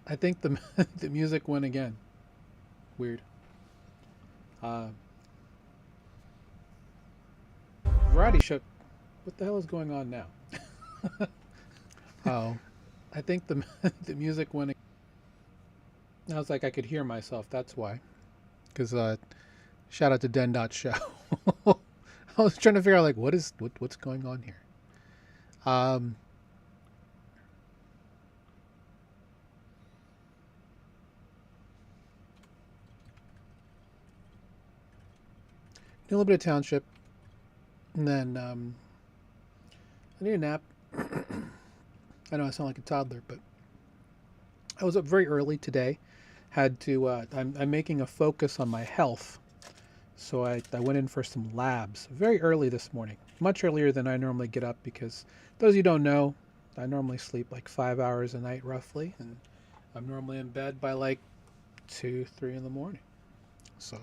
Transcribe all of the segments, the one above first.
I think the the music went again. Weird. Uh, Variety show. What the hell is going on now? Oh, I think the the music went. I was like, I could hear myself. That's why. Because shout out to Den Dot Show. I was trying to figure out like what's going on here. Um, a little bit of Township, and then I need a nap. I know I sound like a toddler, but I was up very early today. Had to. I'm making a focus on my health, so I went in for some labs very early this morning, much earlier than I normally get up because those of you who don't know, I normally sleep like 5 hours a night roughly, and I'm normally in bed by like 2, 3 in the morning. So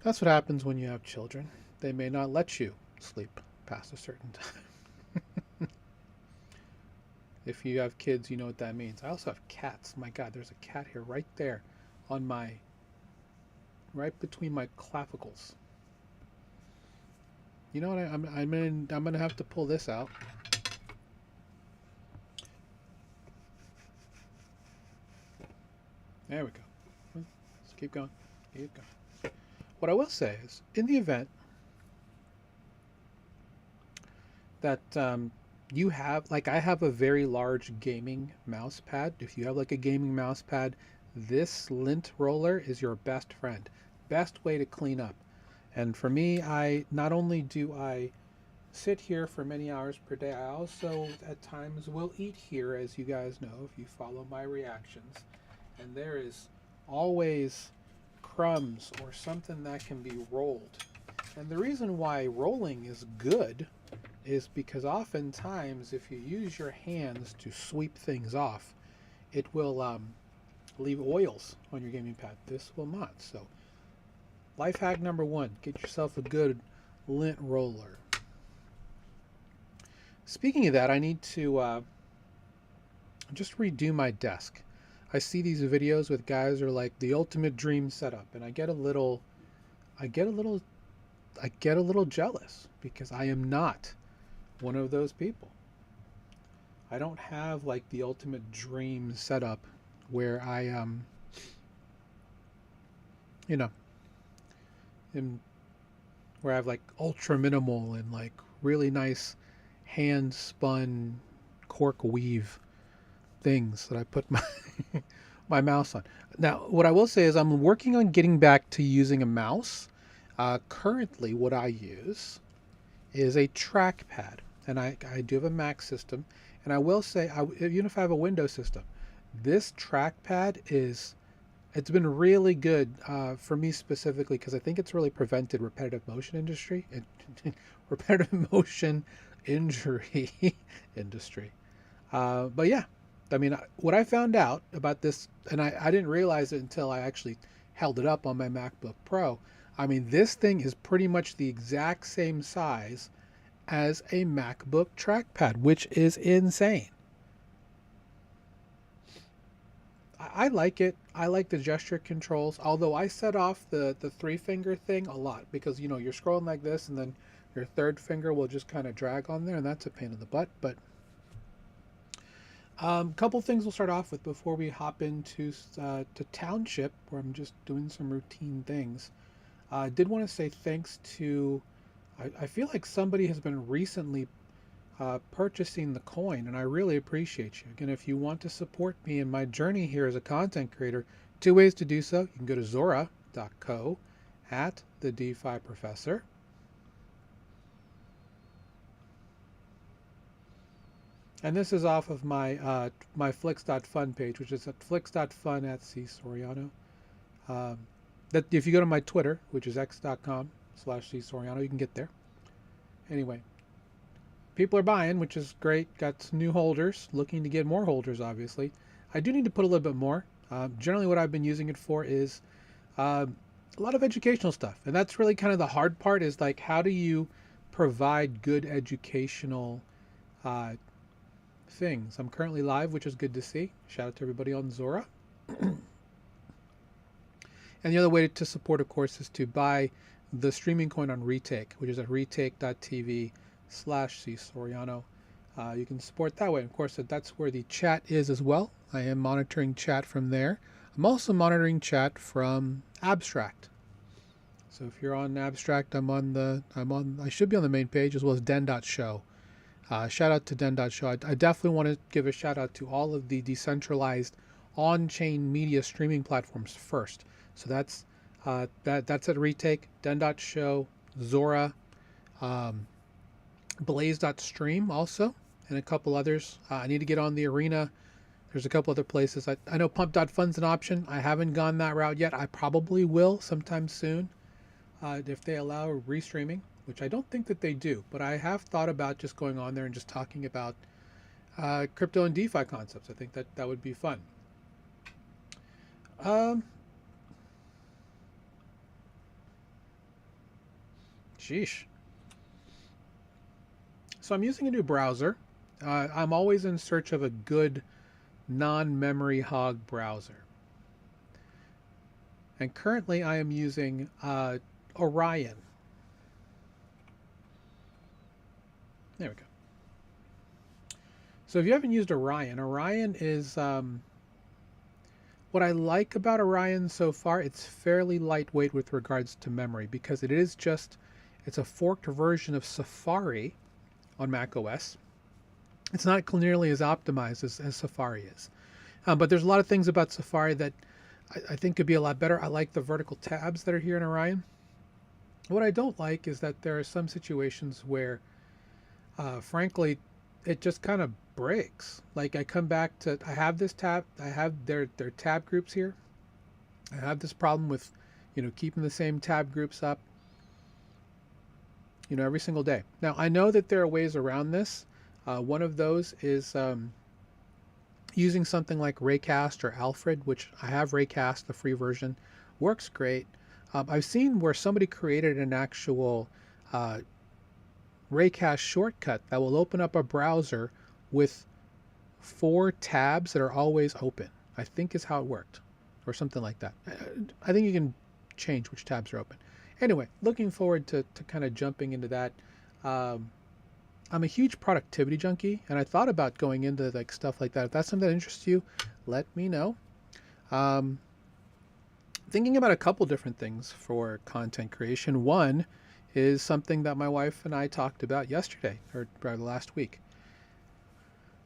that's what happens when you have children. They may not let you sleep past a certain time. If you have kids, you know what that means. I also have cats. My God, there's a cat here right there on my, right between my clavicles. You know what? I'm gonna have to pull this out. There we go. Let's keep going. Keep going. What I will say is, in the event that you have, like, I have a very large gaming mouse pad. If you have like a gaming mouse pad, this lint roller is your best friend. Best way to clean up. And for me, I not only do I sit here for many hours per day, I also at times will eat here, as you guys know if you follow my reactions. And there is always crumbs or something that can be rolled. And the reason why rolling is good is because oftentimes if you use your hands to sweep things off, it will leave oils on your gaming pad. This will not. So life hack number one, get yourself a good lint roller. Speaking of that, I need to just redo my desk. I see these videos with guys who are like the ultimate dream setup, and I get a little jealous because I am not one of those people. I don't have like the ultimate dream setup where I you know, am where I have like ultra minimal and like really nice hand spun cork weave things that I put my my mouse on. Now, what I will say is I'm working on getting back to using a mouse. Currently, what I use is a trackpad, and I do have a Mac system. And I will say, even if I have a Windows system, this trackpad it's been really good for me specifically because I think it's really prevented repetitive motion industry and repetitive motion injury industry. But yeah, I mean, what I found out about this, and I didn't realize it until I actually held it up on my MacBook Pro. I mean, this thing is pretty much the exact same size as a MacBook trackpad, which is insane. I like it. I like the gesture controls, although I set off the three finger thing a lot because, you know, you're scrolling like this and then your third finger will just kind of drag on there, and that's a pain in the butt. But couple things we'll start off with before we hop into to Township, where I'm just doing some routine things. I did want to say thanks to, I feel like somebody has been recently purchasing the coin, and I really appreciate you. Again, if you want to support me in my journey here as a content creator, two ways to do so. You can go to Zora.co at the DeFi Professor. And this is off of my Flix.fun page, which is at Flix.fun at C Soriano. That if you go to my Twitter, which is x.com/C Soriano, you can get there. Anyway, people are buying, which is great. Got new holders, looking to get more holders, obviously. I do need to put a little bit more. Generally, what I've been using it for is a lot of educational stuff. And that's really kind of the hard part is like, how do you provide good educational things. I'm currently live, which is good to see. Shout out to everybody on Zora. And the other way to support, of course, is to buy the streaming coin on Retake, which is at retake.tv/csoriano. You can support that way. Of course, that's where the chat is as well. I am monitoring chat from there. I'm also monitoring chat from Abstract. So if you're on Abstract, I should be on the main page, as well as den.show. Shout out to den.show. I definitely want to give a shout out to all of the decentralized on-chain media streaming platforms first. So that's at Retake, den.show, Zora, blaze.stream also, and a couple others. I need to get on the arena. There's a couple other places. I know pump.fund's an option. I haven't gone that route yet. I probably will sometime soon if they allow restreaming, which I don't think that they do. But I have thought about just going on there and just talking about crypto and DeFi concepts. I think that would be fun. Sheesh. So I'm using a new browser. I'm always in search of a good non-memory hog browser. And currently I am using Orion. There we go. So if you haven't used Orion, Orion is what I like about Orion so far. It's fairly lightweight with regards to memory, because it's a forked version of Safari on Mac OS. It's not nearly as optimized as Safari is. But there's a lot of things about Safari that I think could be a lot better. I like the vertical tabs that are here in Orion. What I don't like is that there are some situations where, frankly, it just kind of breaks. Like I come back to, I have this tab, I have their tab groups here. I have this problem with, keeping the same tab groups up, every single day. Now, I know that there are ways around this. One of those is using something like Raycast or Alfred, which I have Raycast, the free version. Works great. I've seen where somebody created an actual Raycast shortcut that will open up a browser with 4 tabs that are always open, I think is how it worked, or something like that. I think you can change which tabs are open. Anyway, looking forward to kind of jumping into that. I'm a huge productivity junkie, and I thought about going into like stuff like that. If that's something that interests you, let me know. Thinking about a couple different things for content creation. One is something that my wife and I talked about yesterday, or last week,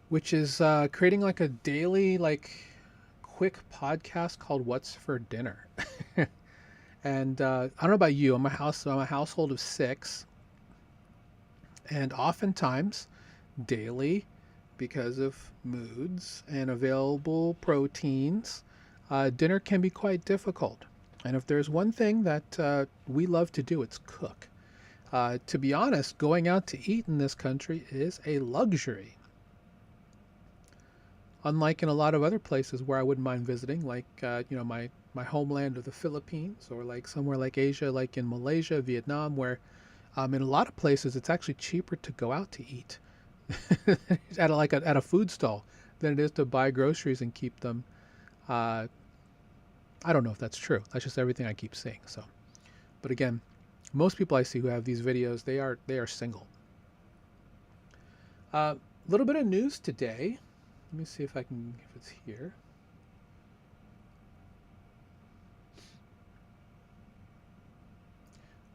which is creating like a daily, quick podcast called "What's for Dinner." And I don't know about you. I'm a household of 6. And oftentimes, daily, because of moods and available proteins, dinner can be quite difficult. And if there's one thing that we love to do, it's cook. To be honest, going out to eat in this country is a luxury. Unlike in a lot of other places where I wouldn't mind visiting, like my homeland of the Philippines, or like somewhere like Asia, like in Malaysia, Vietnam, where in a lot of places it's actually cheaper to go out to eat at a food stall than it is to buy groceries and keep them. I don't know if that's true. That's just everything I keep seeing. So, but again, most people I see who have these videos, they are single. A little bit of news today. Let me see if it's here.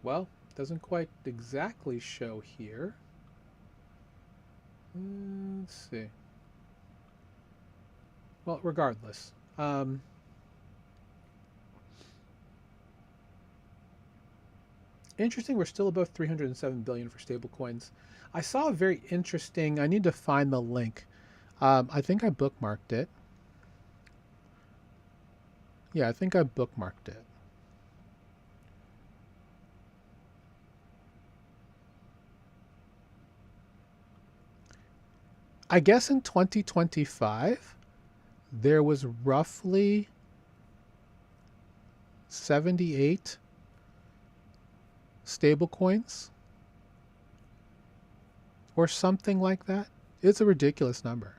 Well, doesn't quite exactly show here. Let's see. Well, regardless. Interesting, we're still above 307 billion for stablecoins. I saw a very interesting, I need to find the link. I think I bookmarked it. Yeah, I think I bookmarked it. I guess in 2025, there was roughly 78 stablecoins or something like that. It's a ridiculous number.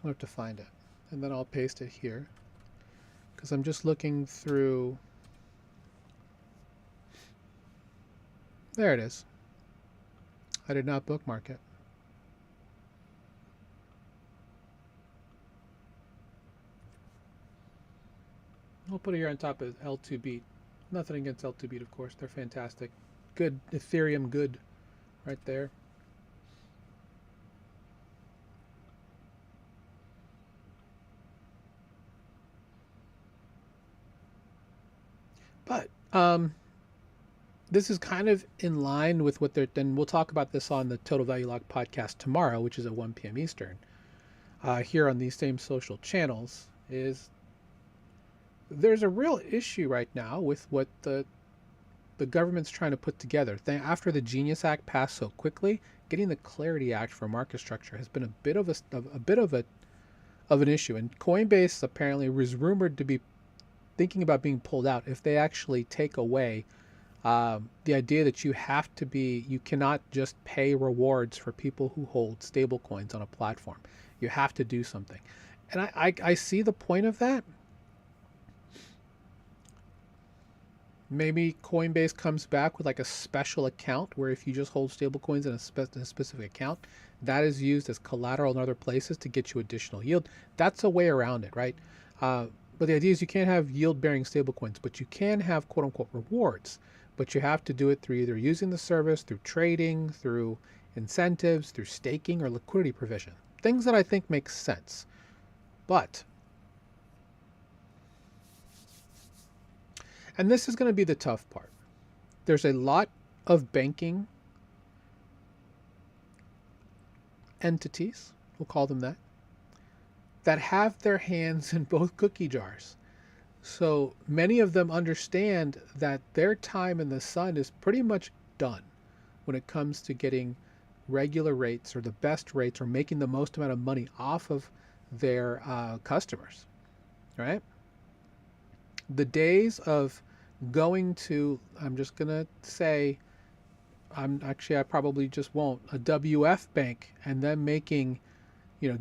I'll have to find it. And then I'll paste it here. Because I'm just looking through. There it is. I did not bookmark it. I'll put it here on top of L2Beat. Nothing against L2Beat, of course. They're fantastic. Good. Ethereum good right there. But this is kind of in line with what they're. Then we'll talk about this on the Total Value Lock podcast tomorrow, which is at 1 p.m. Eastern. Here on these same social channels, is there's a real issue right now with what the government's trying to put together. After the Genius Act passed so quickly, getting the Clarity Act for market structure has been a bit of an issue. And Coinbase apparently was rumored to be thinking about being pulled out if they actually take away the idea that you cannot just pay rewards for people who hold stable coins on a platform. You have to do something. And I see the point of that. Maybe Coinbase comes back with like a special account where if you just hold stable coins in a specific account, that is used as collateral in other places to get you additional yield. That's a way around it, right? But the idea is you can't have yield-bearing stablecoins, but you can have quote-unquote rewards. But you have to do it through either using the service, through trading, through incentives, through staking, or liquidity provision. Things that I think make sense. But, and this is going to be the tough part, there's a lot of banking entities, we'll call them that have their hands in both cookie jars. So many of them understand that their time in the sun is pretty much done when it comes to getting regular rates or the best rates or making the most amount of money off of their customers, right? The days of going to, I'm just going to say, I probably just won't, a WF bank and then making,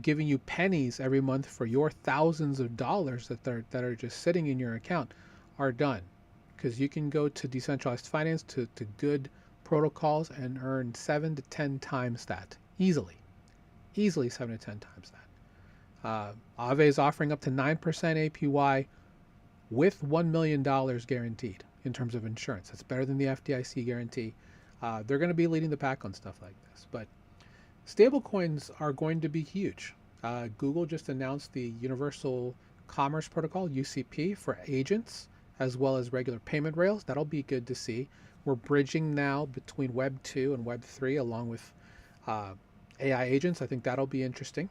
giving you pennies every month for your thousands of dollars that are just sitting in your account are done. Because you can go to decentralized finance, to good protocols, and earn 7 to 10 times that. Easily 7 to 10 times that. Aave is offering up to 9% APY with $1 million guaranteed in terms of insurance. That's better than the FDIC guarantee. They're going to be leading the pack on stuff like this. But stablecoins are going to be huge. Google just announced the Universal Commerce Protocol, UCP, for agents, as well as regular payment rails. That'll be good to see. We're bridging now between Web 2 and Web 3, along with AI agents. I think that'll be interesting.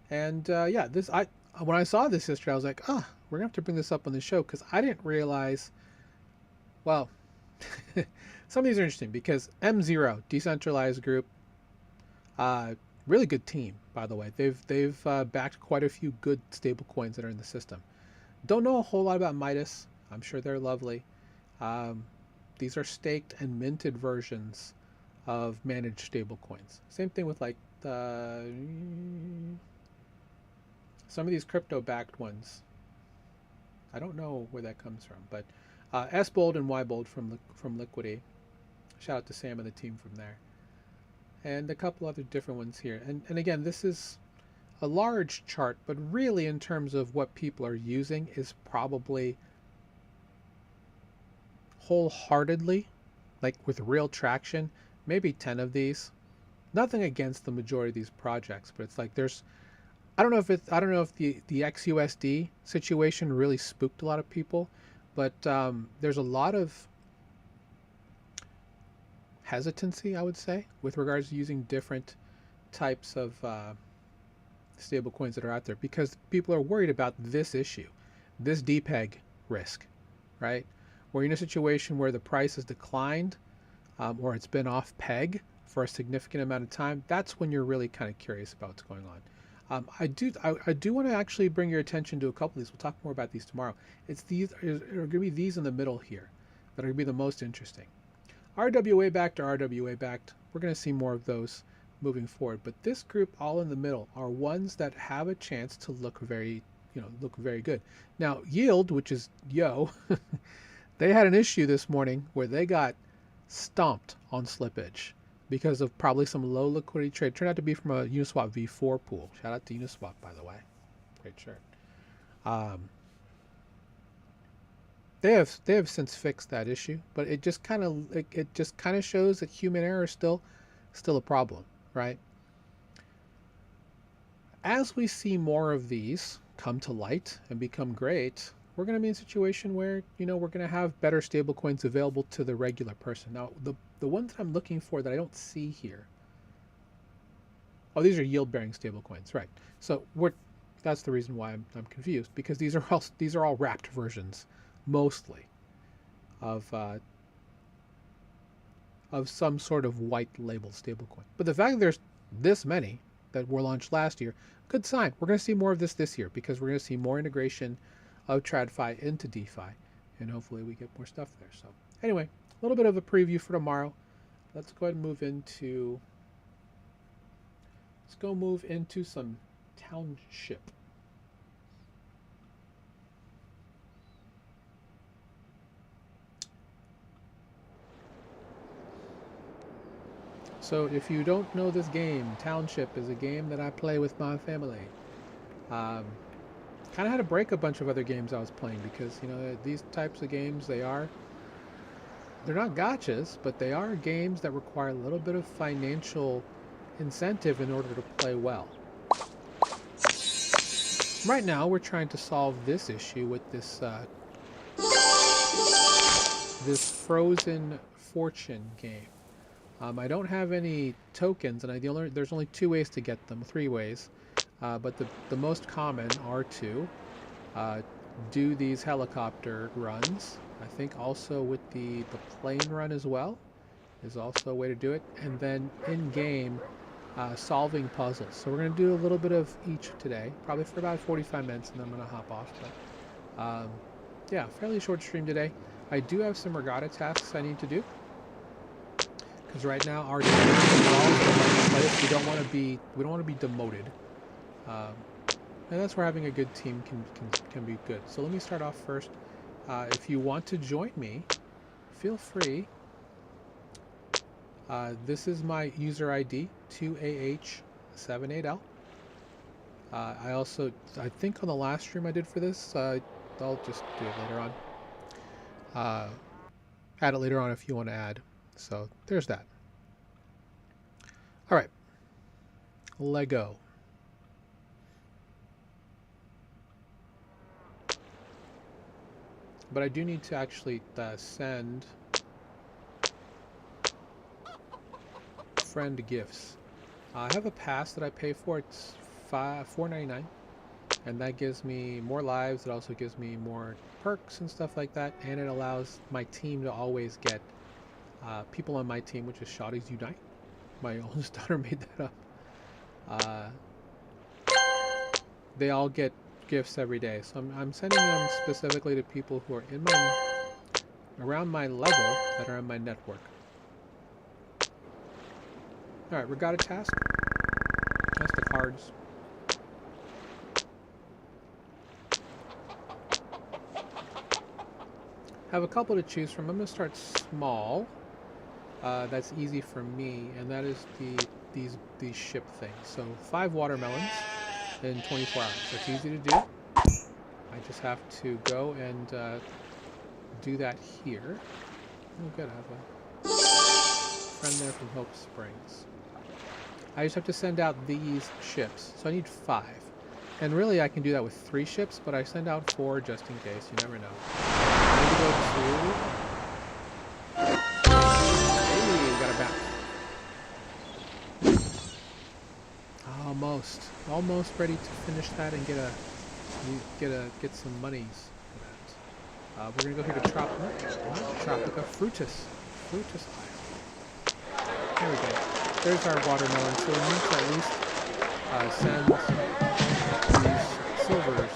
And when I saw this yesterday, I was like, we're going to have to bring this up on the show, because I didn't realize, well, some of these are interesting because M0, decentralized group, really good team, by the way. They've backed quite a few good stable coins that are in the system. Don't know a whole lot about Midas. I'm sure they're lovely. These are staked and minted versions of managed stable coins. Same thing with like some of these crypto-backed ones. I don't know where that comes from, but S-Bold and Y-Bold from Liquidity. Shout out to Sam and the team from there. And a couple other different ones here. And again, this is a large chart, but really in terms of what people are using is probably wholeheartedly, like with real traction, maybe 10 of these. Nothing against the majority of these projects, but it's like I don't know if the XUSD situation really spooked a lot of people, but there's a lot of hesitancy, I would say, with regards to using different types of stable coins that are out there, because people are worried about this issue, this depeg risk, right? We're in a situation where the price has declined or it's been off peg for a significant amount of time. That's when you're really kind of curious about what's going on. I do want to actually bring your attention to a couple of these. We'll talk more about these tomorrow. Are going to be these in the middle here that are going to be the most interesting. RWA backed or RWA backed, we're going to see more of those moving forward. But this group all in the middle are ones that have a chance to look very, look very good. Now, yield, which is yo, they had an issue this morning where they got stomped on slippage because of probably some low liquidity trade. Turned out to be from a Uniswap V4 pool. Shout out to Uniswap, by the way. Great shirt. They have since fixed that issue, but it just kind of shows that human error is still a problem, right? As we see more of these come to light and become great, we're going to be in a situation where we're going to have better stablecoins available to the regular person. Now, the ones that I'm looking for that I don't see here. Oh, these are yield-bearing stablecoins, right? So that's the reason why I'm confused, because these are all wrapped versions, mostly, of some sort of white label stablecoin. But the fact that there's this many that were launched last year, good sign. We're going to see more of this year, because we're going to see more integration of TradFi into DeFi, and hopefully we get more stuff there. So anyway, a little bit of a preview for tomorrow. Let's go ahead and move into some Township. So if you don't know this game, Township is a game that I play with my family. Kind of had to break a bunch of other games I was playing, because these types of games, they're not gotchas, but they are games that require a little bit of financial incentive in order to play well. Right now we're trying to solve this issue with this this Frozen Fortune game. I don't have any tokens, and there's only 2 ways to get them, 3 ways. But the most common are to do these helicopter runs. I think also with the plane run as well is also a way to do it. And then in-game solving puzzles. So we're going to do a little bit of each today, probably for about 45 minutes, and then I'm going to hop off. But yeah, fairly short stream today. I do have some regatta tasks I need to do, because right now our team is involved, we don't want to be demoted. And that's where having a good team can be good. So let me start off first. If you want to join me, feel free. This is my user ID, 2AH78L. I think on the last stream I did for this, I'll just do it later on. Add it later on if you want to add. So there's that. All right. Lego. But I do need to actually send friend gifts. I have a pass that I pay for. It's $4.99, and that gives me more lives. It also gives me more perks and stuff like that, and it allows my team to always get people on my team, which is Shotties Unite. My oldest daughter made that up. They all get gifts every day, so I'm sending them specifically to people who are around my level, that are in my network. All right, regatta task. That's the cards. Have a couple to choose from. I'm going to start small. That's easy for me, and that is these ship things. So 5 watermelons in 24 hours. That's easy to do. I just have to go and do that here. Oh, good. I have a friend there from Hope Springs. I just have to send out these ships. So I need 5. And really I can do that with 3 ships, but I send out 4 just in case. You never know. I need to go to... Hey, got a back. Almost ready to finish that and get some monies for that. We're gonna go here to Tropica Fruitus Isle. There we go. There's our watermelon. So we need to at least send these silvers.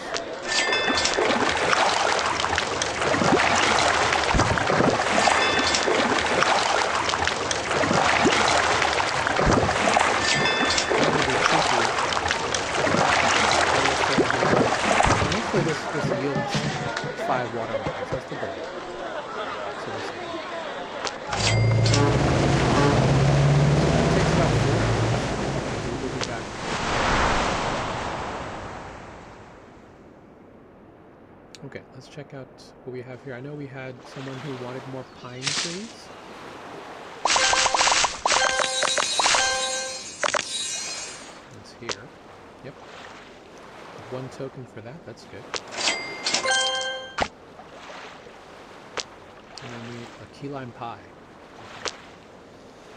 yields 5 watermelons. That's the goal. So we'll see. It takes about 4 hours. We'll be back. Okay, let's check out what we have here. I know we had someone who wanted more pine trees. It's here. Yep. 1 token for that. That's good. And then we need a key lime pie.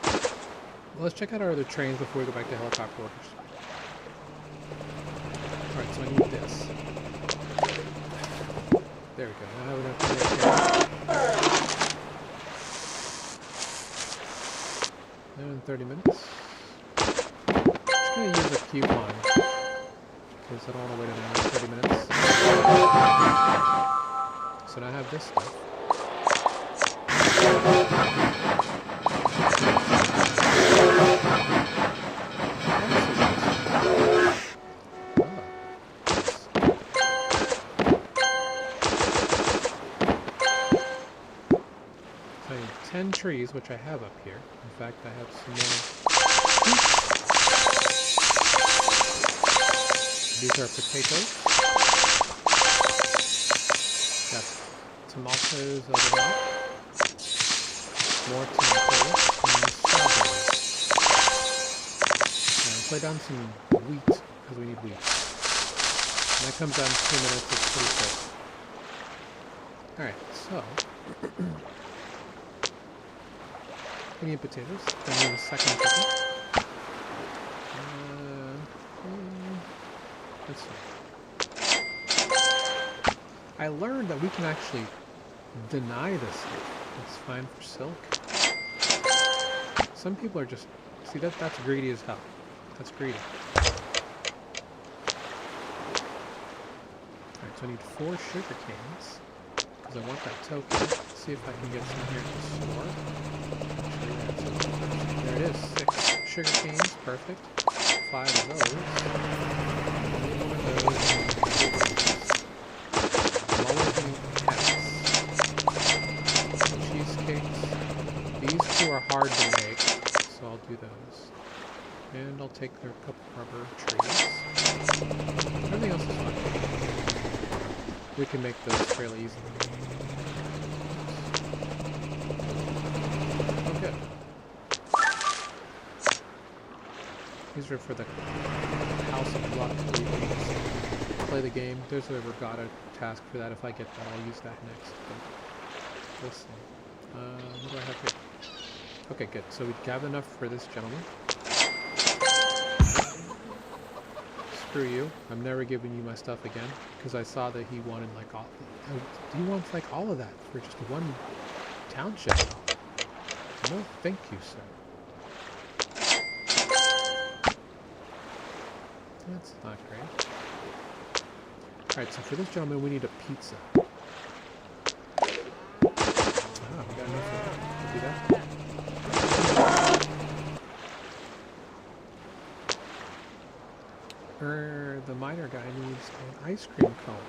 Well, let's check out our other trains before we go back to helicopter workers. Alright, so I need this. There we go. Now I have enough to make it. And in 30 minutes. I'm just going to use a coupon. Because I don't want to wait another 30 minutes. So now I have this stuff. So I need 10 trees, which I have up here. In fact, I have some more. These are potatoes. Got tomatoes over there. More tomatoes and strawberries. And I'll lay down some wheat because we need wheat. And that comes out in 2 minutes. It's pretty quick. Alright, so we need potatoes. Then we need a second chicken. Let's see. I learned that we can actually deny this. It's fine for silk. Some people are just... See, that's greedy as hell. That's greedy. Alright, so I need 4 sugar canes. Because I want that token. Let's see if I can get some here to store. There it is. 6 sugar canes. Perfect. 5 of those. Cheesecakes. These 2 are hard to make, so I'll do those. And I'll take their couple rubber trees. Everything else is fine. We can make those fairly easily. Okay. These are for the House of Luck. Play the game. There's a regatta task for that. If I get that, I'll use that next. But we'll see. What do I have here? Okay, good. So we have enough for this gentleman. Screw you. I'm never giving you my stuff again. Because I saw that he wanted like all... He wants like all of that for just 1 township. No, thank you, sir. That's not great. Alright, so for this gentleman, we need a pizza. Ah, we got enough for that. We'll do that. The miner guy needs an ice cream cone.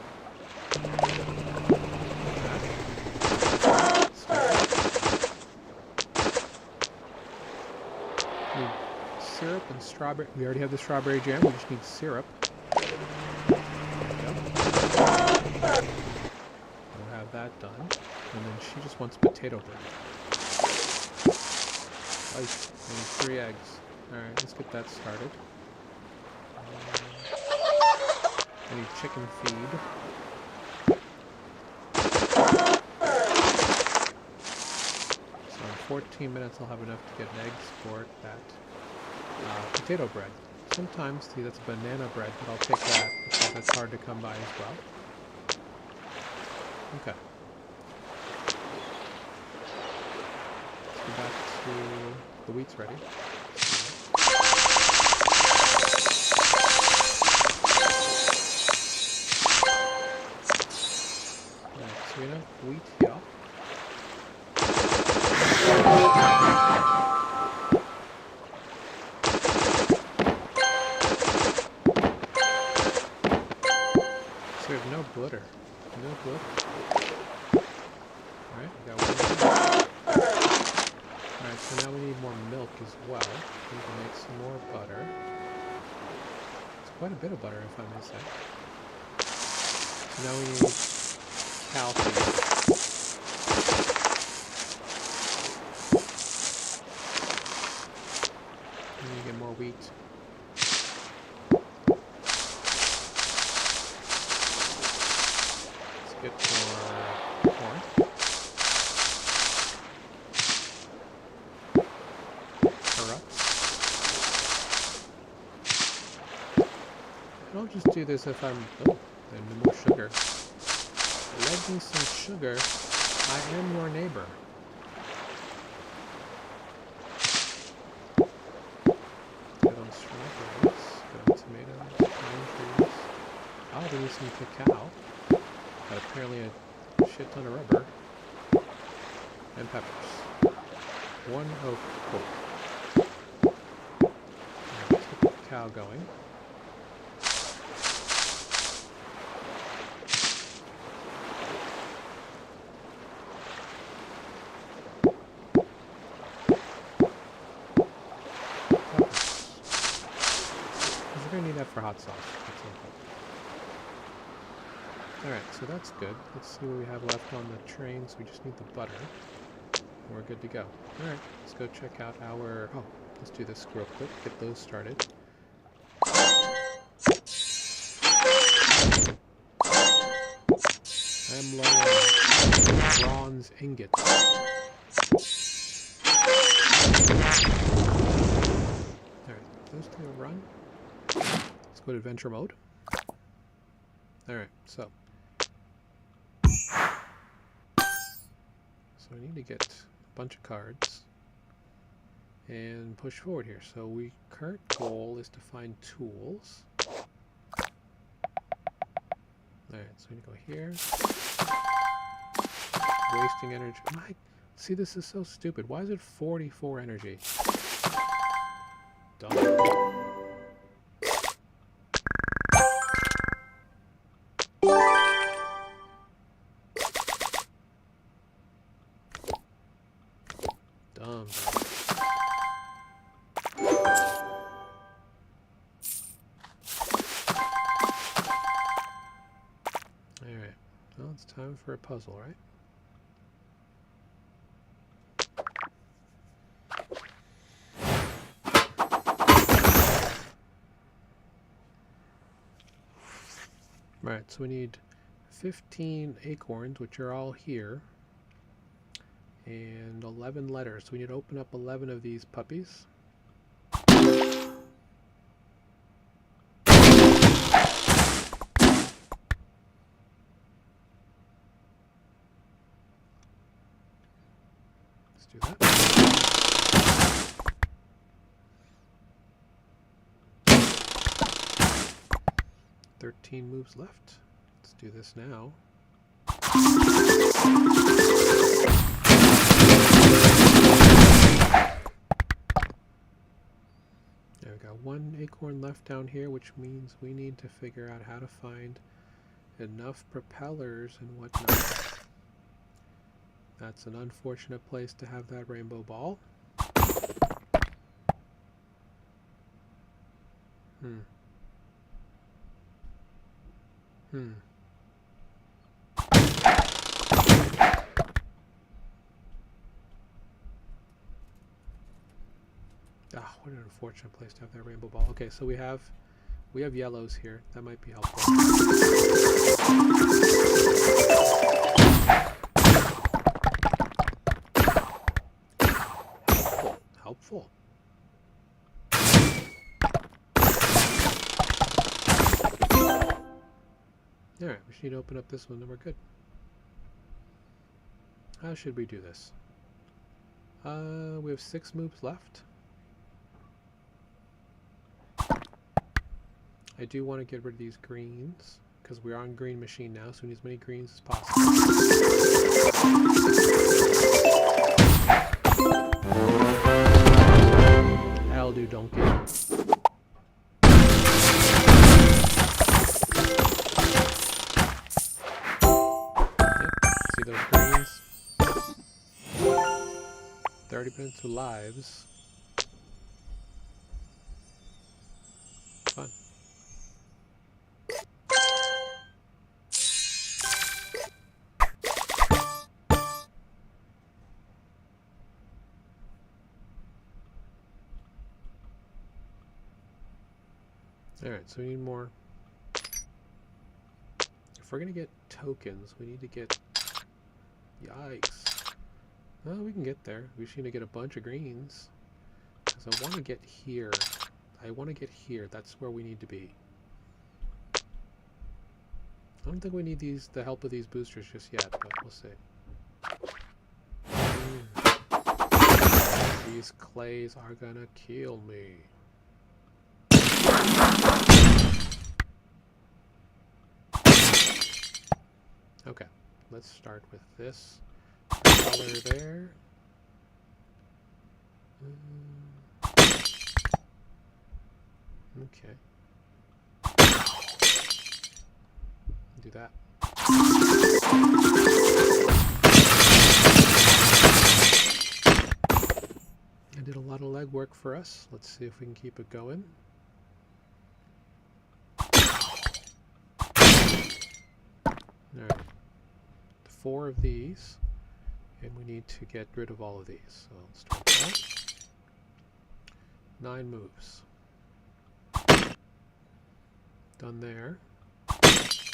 Need syrup and strawberry. We already have the strawberry jam. We just need syrup. We'll have that done. And then she just wants potato bread. Ice. I need 3 eggs. Alright, let's get that started. I need chicken feed. So in 14 minutes I'll have enough to get eggs for that potato bread. Sometimes, see, that's banana bread, but I'll take that because that's hard to come by as well. Okay. Let's go back to the wheat's ready. Alright, so we have wheat here. So we have no butter. No good. Alright, we got one more. Alright, so now we need more milk as well. We need to make some more butter. It's quite a bit of butter, if I may say. So now we need cow feed. We need to get more wheat. Let's get more corn. I'll just do this if I'm... Oh, and more sugar. Lend me some sugar. I am your neighbor. Good on strawberries. Good on tomatoes. Pine trees. Oh, there is some cacao. But apparently a shit ton of rubber. And peppers. One oak cool. Alright, let's get the cacao going. For hot sauce. Alright, so that's good. Let's see what we have left on the trains. We just need the butter. And we're good to go. Alright, let's go check out our... Oh, let's do this real quick. Get those started. I am low on bronze ingots. Alright, those two will run. Let's go to adventure mode. Alright, so I need to get a bunch of cards and push forward here. So current goal is to find tools. Alright, so we need to go here. Wasting energy. See, this is so stupid. Why is it 44 energy? Dumb. Alright, well, it's time for a puzzle, right? Alright, so we need 15 acorns, which are all here, and 11 letters. So we need to open up 11 of these puppies. Let's do that. 13 moves left. Let's do this now. There we go. One acorn left down here, which means we need to figure out how to find enough propellers and whatnot. That's an unfortunate place to have that rainbow ball. Ah, what an unfortunate place to have that rainbow ball. Okay, so we have yellows here. That might be helpful. Helpful. Alright, we should need to open up this one and we're good. How should we do this? We have 6 moves left. I do want to get rid of these greens, because we're on green machine now, so we need as many greens as possible. That'll do, donkey. those greens. 30 minutes of lives. Fun. Alright, so we need more. If we're gonna get tokens, we need to get... Yikes. Well, we can get there. We just need to get a bunch of greens. Because I want to get here. I want to get here. That's where we need to be. I don't think we need the help of these boosters just yet, but we'll see. These clays are gonna kill me. Okay, let's start with this color there. Okay. Do that. I did a lot of legwork for us. Let's see if we can keep it going. Alright. 4 of these. And we need to get rid of all of these. So let's start that. 9 moves. Done there.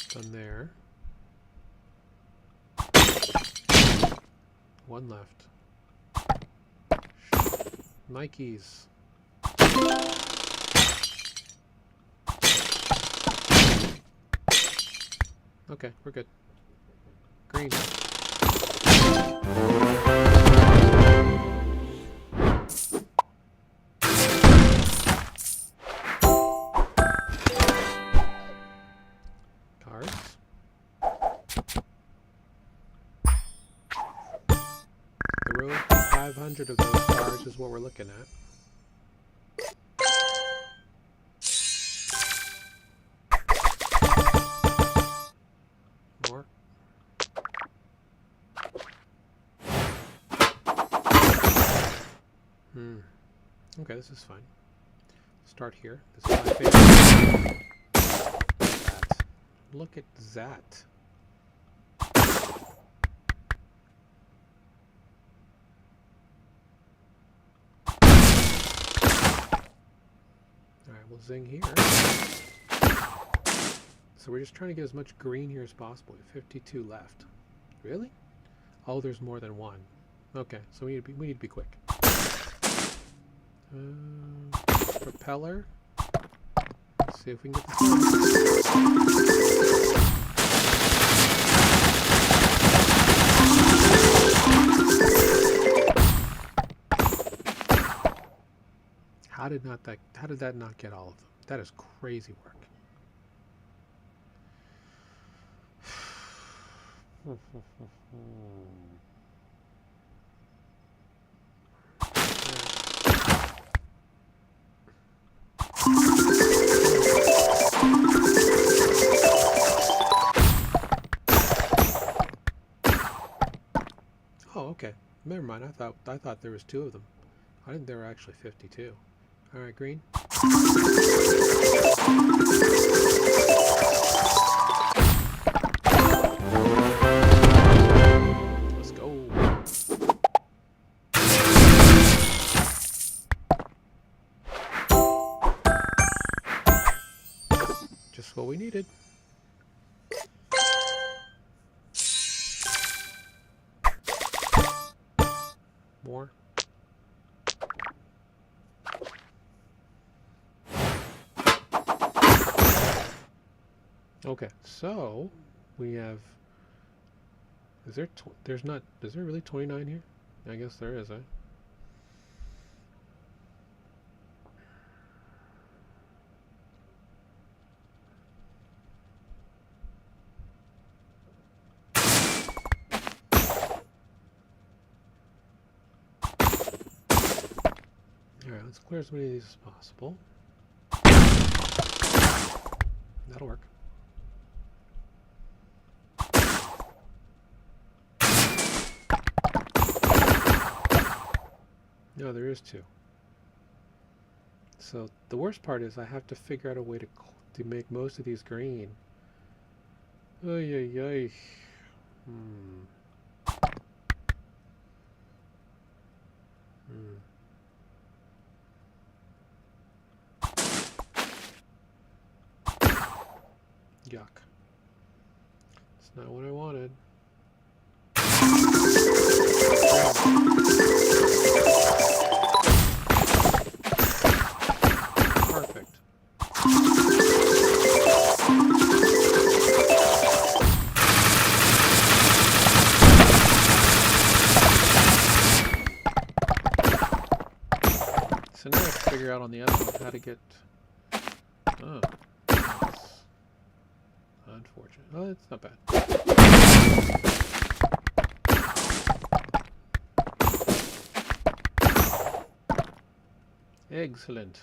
Done there. 1 left. Nikes. Okay, we're good. Green. Cards. The road to 500 of those cards is what we're looking at. More. Okay, this is fine. Start here. This is my favorite. Look at that. Alright, we'll zing here. So we're just trying to get as much green here as possible. We have 52 left. Really? Oh, there's more than one. Okay, so we need to be quick. Propeller. Let's see if we can get this. How did that not get all of them? That is crazy work. Oh, okay. Never mind. I thought there was 2 of them. I didn't. There were actually 52. All right, green. Let's go. Just what we needed. More. Okay, so we have. Is there? There's not. Is there really 29 here? I guess there is. Alright, let's clear as many of these as possible. That'll work. No, there is 2. So the worst part is I have to figure out a way to make most of these green. Ay, ay, ay. Hmm. Hmm. Yuck. It's not what I wanted. Perfect. So now I have to figure out on the other one how to get... Oh. That's unfortunate. Oh, it's not bad. Excellent.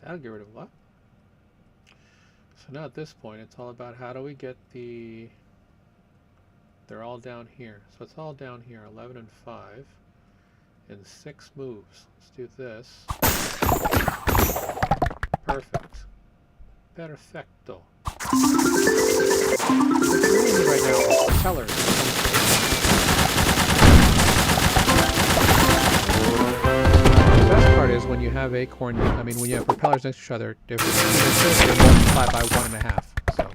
That'll get rid of a lot. So now at this point, it's all about how do we get the... They're all down here. So it's all down here, 11 and 5. In 6 moves. Let's do this. Perfect. Perfecto. Right now, propellers. The best part is when you have acorn, I mean, when you have propellers next to each other, they're multiplied by 1.5. So.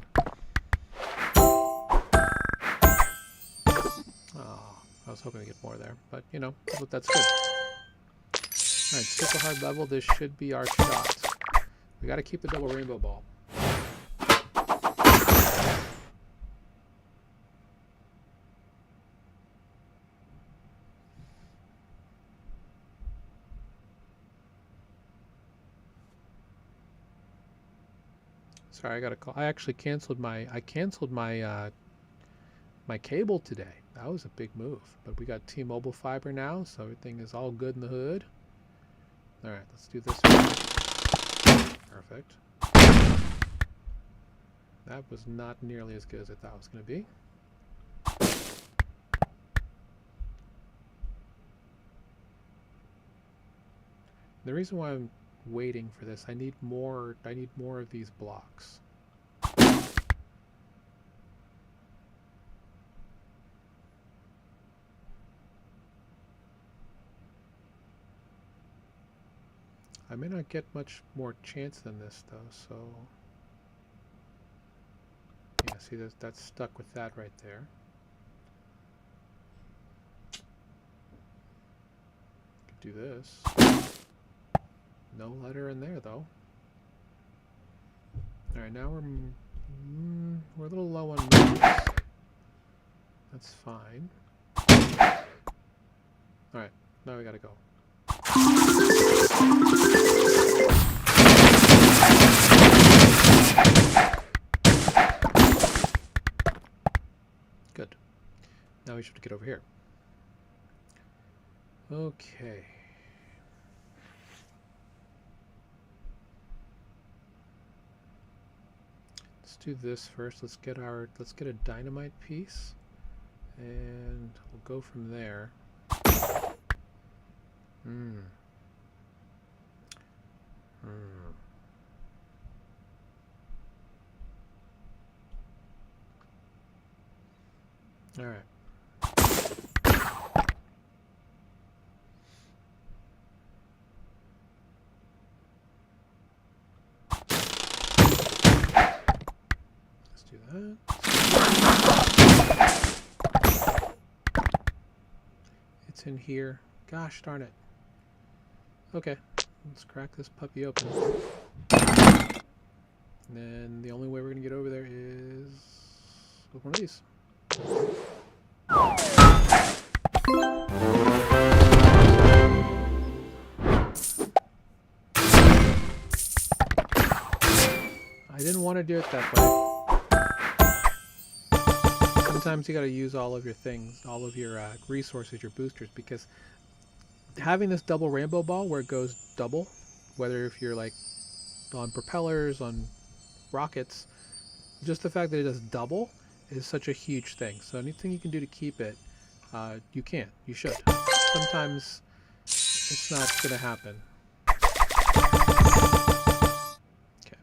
Oh, I was hoping to get more there, but you know, that's good. Alright, super hard level, this should be our shot. We gotta keep the double rainbow ball. Sorry, I got a call. I actually canceled my my cable today. That was a big move. But we got T-Mobile fiber now, so everything is all good in the hood. All right, let's do this one. Perfect. That was not nearly as good as I thought it was going to be. The reason why I'm waiting for this, I need more of these blocks. I may not get much more chance than this though, so yeah, see that's stuck with that right there. Could do this. No letter in there though. Alright, now we're a little low on moves. That's fine. Alright, now we gotta go. Good. Now we should get over here. Okay. Let's do this first. Let's get a dynamite piece, and we'll go from there. All right. Let's do that. It's in here. Gosh darn it. Okay, let's crack this puppy open. And then the only way we're going to get over there is with one of these. I didn't want to do it that way. Sometimes you got to use all of your things, all of your resources, your boosters, because having this double rainbow ball where it goes double, whether if you're like on propellers, on rockets. Just the fact that it does double is such a huge thing. So anything you can do to keep it, you can. You should. Sometimes it's not going to happen. Okay.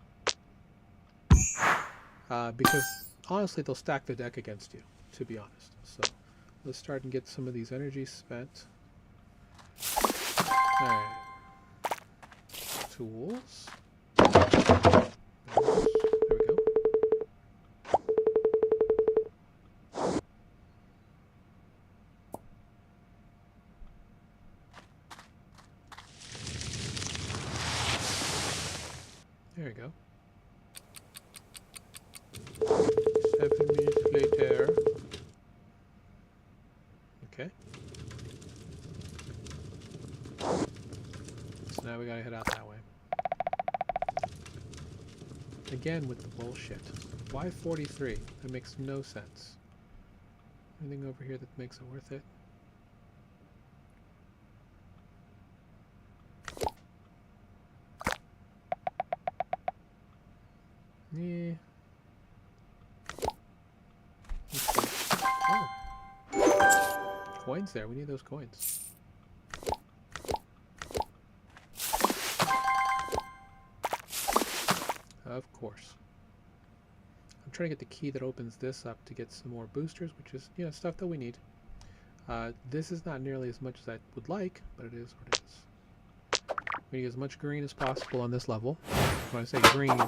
Because honestly, they'll stack the deck against you, to be honest. So let's start and get some of these energies spent. Alright. Tools. There we go. There we go. 7 minutes later. Okay. So now we gotta head out that way. Again with the bullshit. Why 43? That makes no sense. Anything over here that makes it worth it? Yeah. Oh. Coins there. We need those coins. Of course. I'm trying to get the key that opens this up to get some more boosters, which is, you know, stuff that we need. This is not nearly as much as I would like, but it is what it is. We need as much green as possible on this level. When I say green,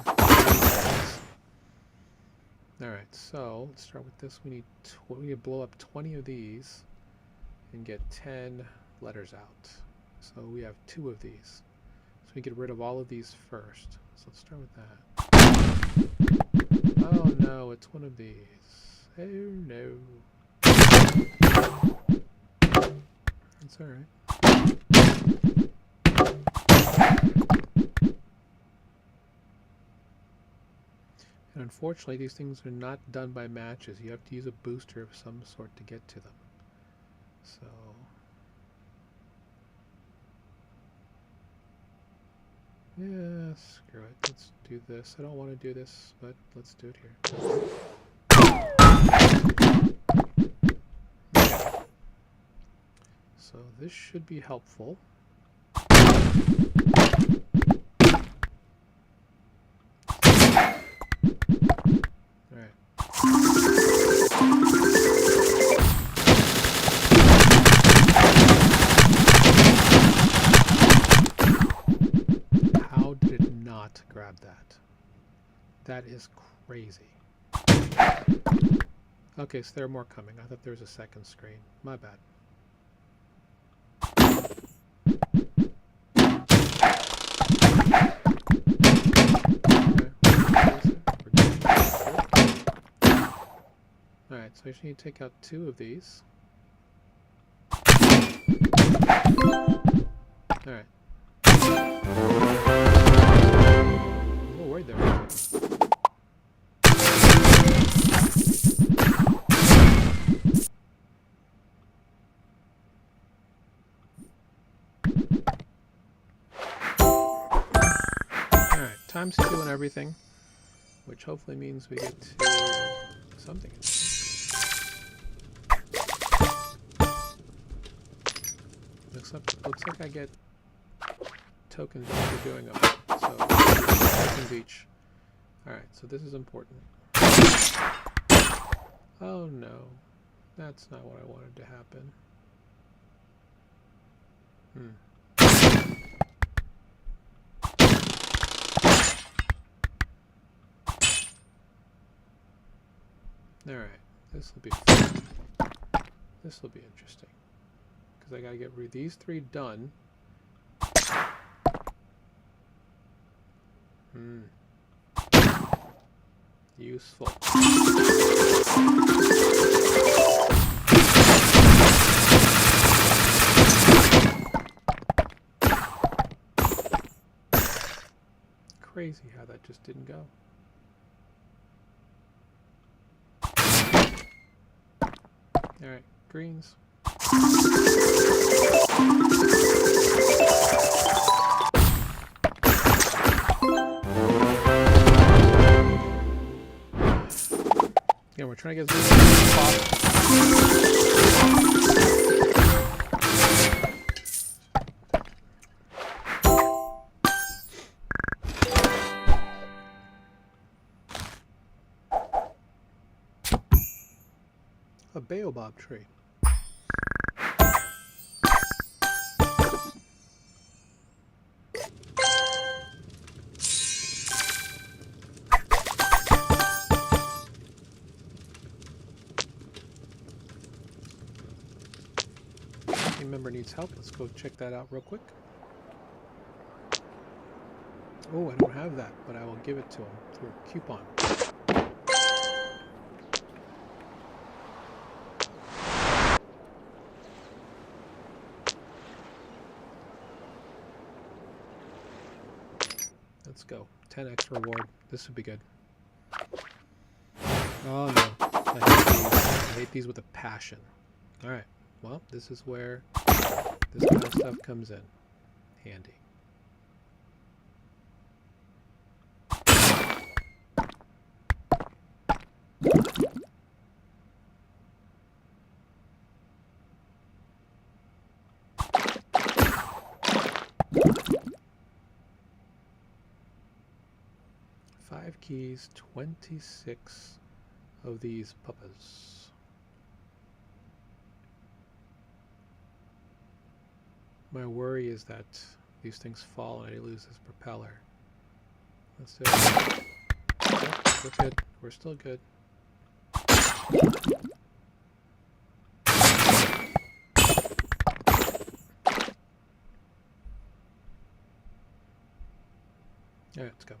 alright, so let's start with this. We need to blow up 20 of these and get 10 letters out. So we have 2 of these. So we get rid of all of these first. So let's start with that. Oh no, it's one of these. Oh no. That's alright. And unfortunately, these things are not done by matches. You have to use a booster of some sort to get to them. So... yeah, screw it. Let's do this. I don't want to do this, but let's do it here. Okay. So this should be helpful. Alright. How did it not grab that? That is crazy. Okay, so there are more coming. I thought there was a second screen. My bad. Alright, so I just need to take out 2 of these. Alright. I'm a little worried there. Alright, times 2 on everything, which hopefully means we get to something. Looks like I get tokens for doing them. So, tokens each. Alright, so this is important. Oh no. That's not what I wanted to happen. Alright, this will be fun. This will be interesting. Because I gotta get rid of these 3 done. Useful. Crazy how that just didn't go. Alright, greens. trying to get as many as possible. A baobab tree. Team member needs help. Let's go check that out real quick. Oh, I don't have that, but I will give it to him through a coupon. Let's go. 10x reward. This would be good. Oh no. I hate these with a passion. Alright. Well, this is where this kind of stuff comes in handy. Five keys, 26 of these puppas. My worry is that these things fall and I lose this propeller. Let's do it. Yep, we're good. We're still good. Alright, let's go.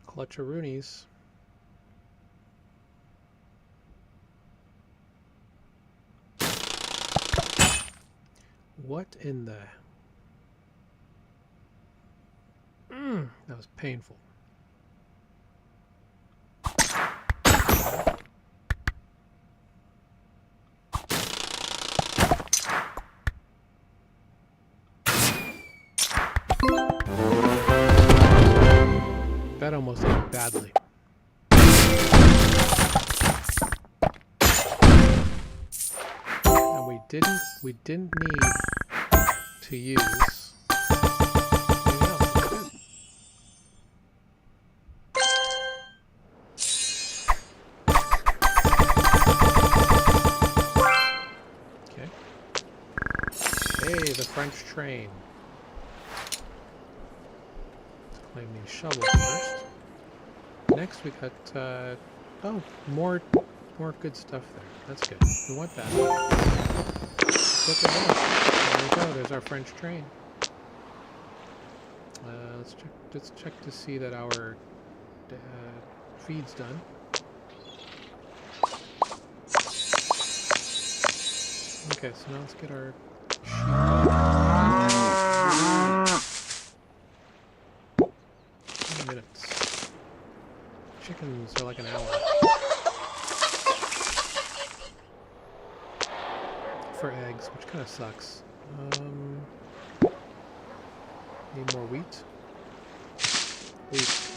Clutcheroonies. What in the... that was painful. That almost ended badly. And we didn't need to use anything else. Good. Okay. Hey, the French train. Claim these shovels first. Next we got oh, more good stuff there. That's good. We want that. Look at that. There we go. There's our French train. Let's check to see that our feed's done. Okay, so now let's get our sheep. 20 minutes. Chickens are like an hour. For eggs, which kind of sucks. Need more wheat. Wheat.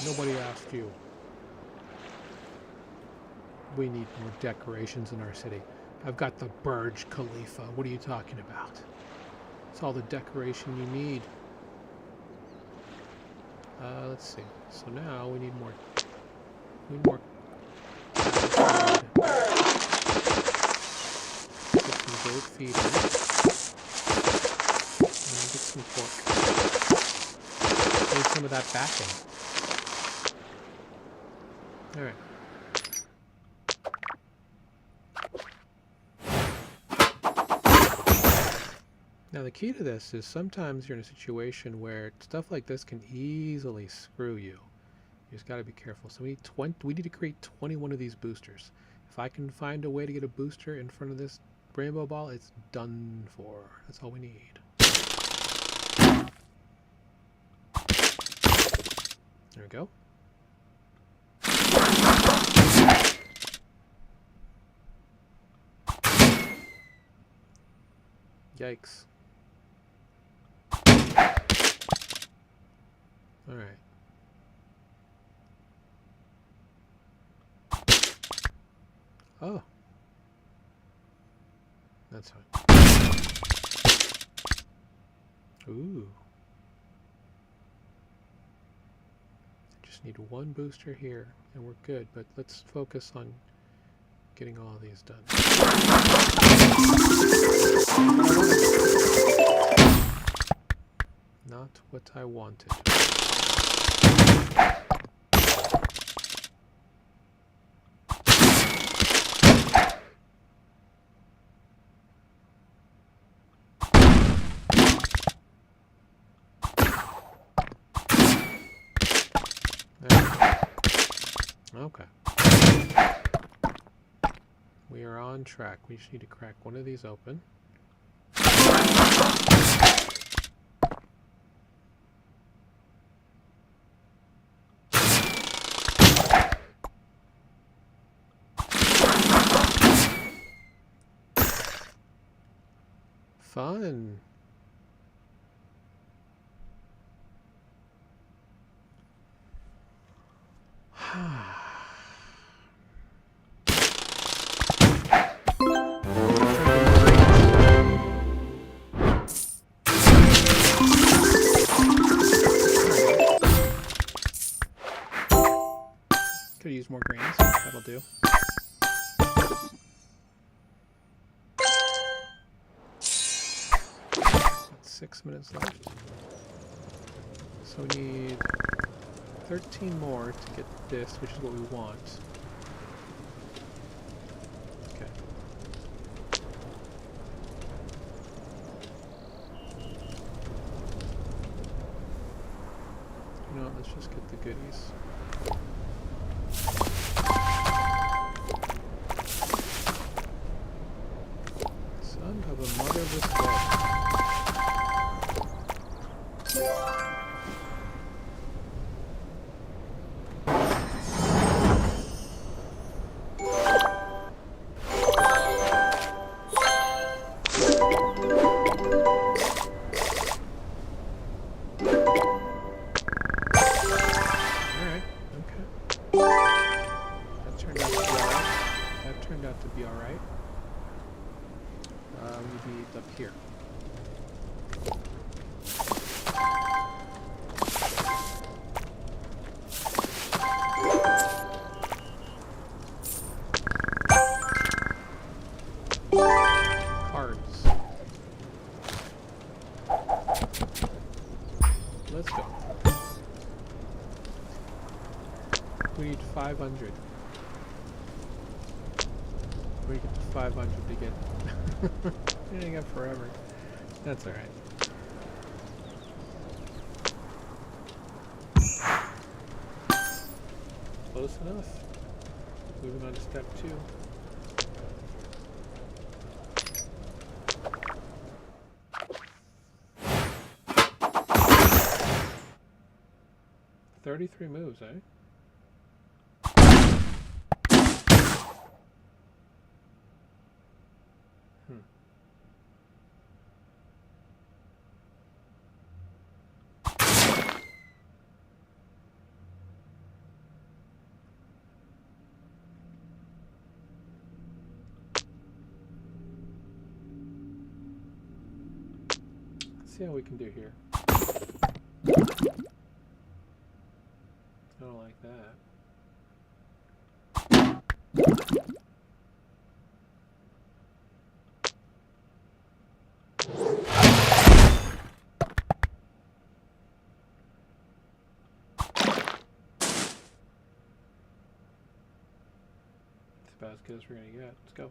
Nobody asked you. We need more decorations in our city. I've got the Burj Khalifa. What are you talking about? It's all the decoration you need. Let's see. So now we need more. We need more. Get some goat feed in. And get some pork. Need some of that backing. All right. Now the key to this is sometimes you're in a situation where stuff like this can easily screw you. You just got to be careful. So we need to create 21 of these boosters. If I can find a way to get a booster in front of this rainbow ball, it's done for. That's all we need. There we go. Yikes. Alright. Oh. That's fine. Ooh. Just need one booster here and we're good, but let's focus on getting all of these done. Not what I wanted. Okay. We are on track. We just need to crack one of these open. Fun. Could use more greens. That'll do. 6 minutes left. So we need 13 more to get this, which is what we want. Okay. You know what, let's just get the goodies. Son of a motherless god. Let's go. We need 500. We get to 500 to get. Getting up forever. That's alright. Close enough. Moving on to step 2. "33 moves, eh?" Let's see how we can do here. I don't like that. It's about as good as we're gonna get. Let's go.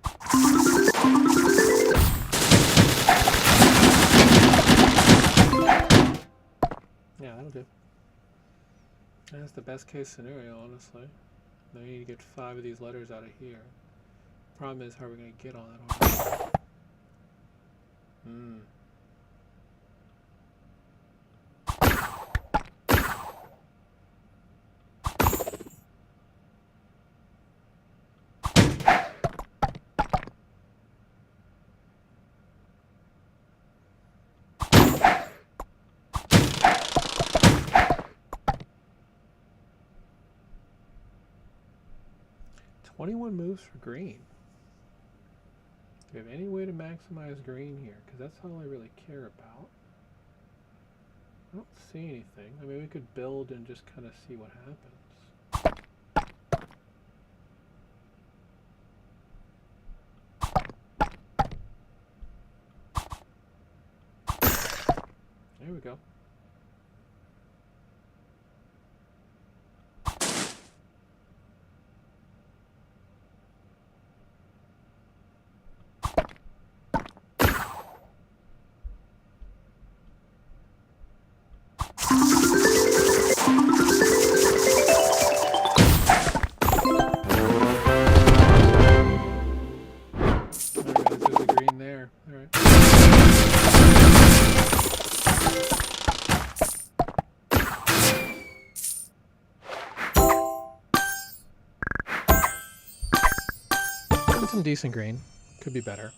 Yeah, that'll do. That's the best case scenario, honestly. Now you need to get 5 of these letters out of here. Problem is, how are we going to get all that over? Hmm. $21 moves for green. Do we have any way to maximize green here? Because that's all I really care about. I don't see anything. I mean, we could build and just kind of see what happens. There we go. There. All right. Some decent green. Could be better.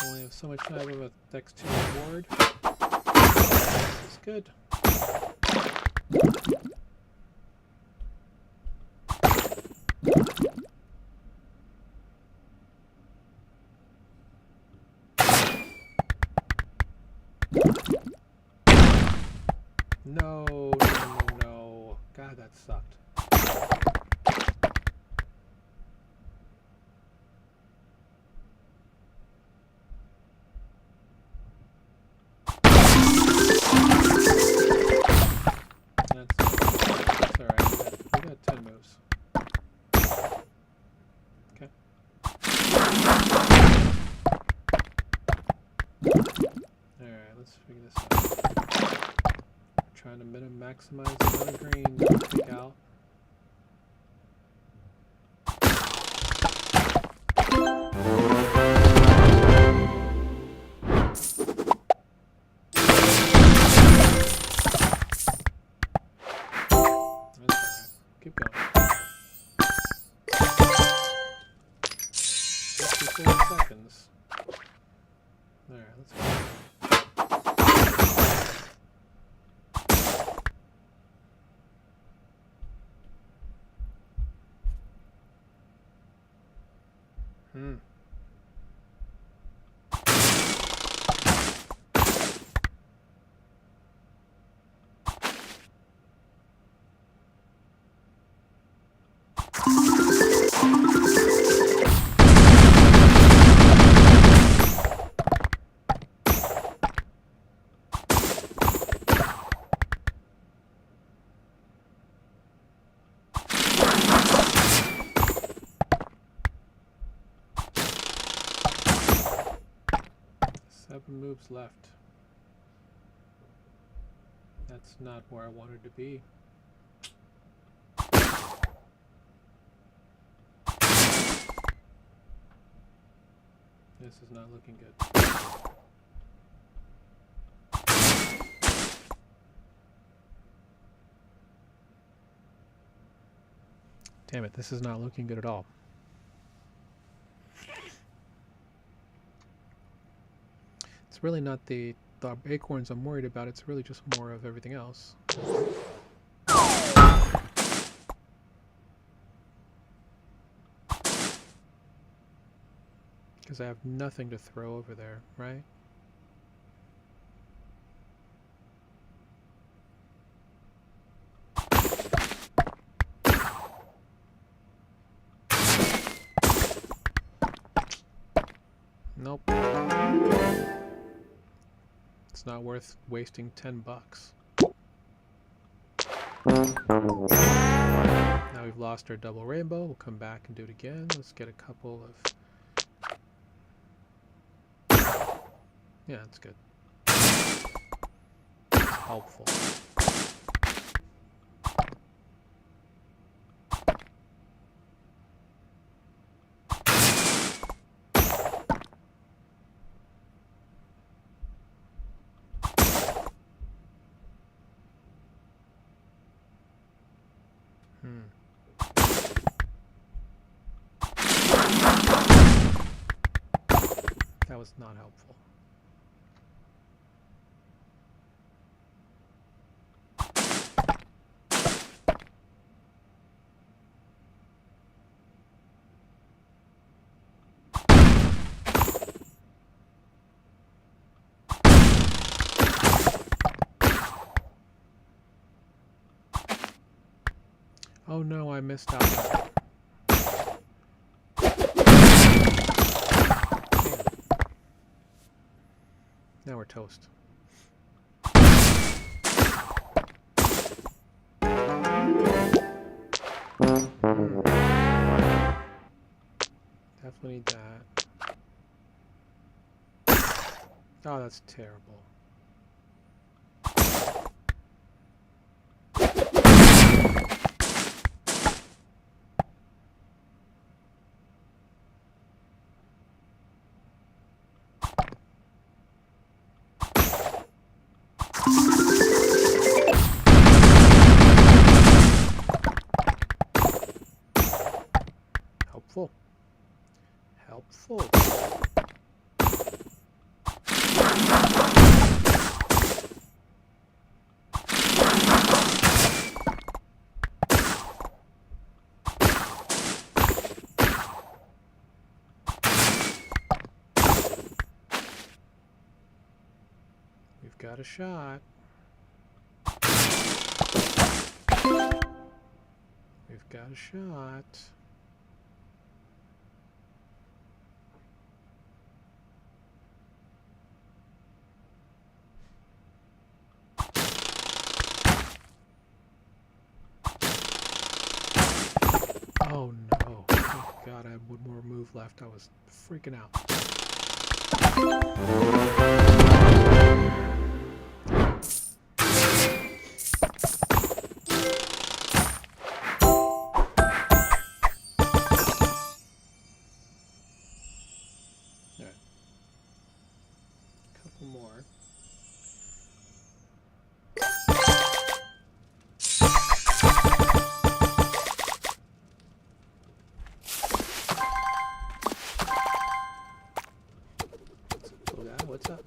Only have so much time with next 2 on board. This is good. No, no, no, no. God, that sucked. That's alright. We got 10 moves. Okay. Alright, let's figure this out. Trying to maximize the amount of green that we take out. Keep going. 54 seconds. Alright, let's go. Moves left. That's not where I wanted to be. This is not looking good. Damn it, this is not looking good at all. It's really not the acorns I'm worried about, it's really just more of everything else. Because I have nothing to throw over there, right? Nope. It's not worth wasting $10. Now we've lost our double rainbow. We'll come back and do it again. Let's get a couple of... Yeah, that's good. That's helpful. Hmm. That was not helpful. Oh no, I missed out. Damn. Now we're toast. Definitely need that. Oh, that's terrible. Helpful. Helpful. We've got a shot. We've got a shot. Oh no. Thank God I had one more move left. I was freaking out. Alright. Couple more. What's up?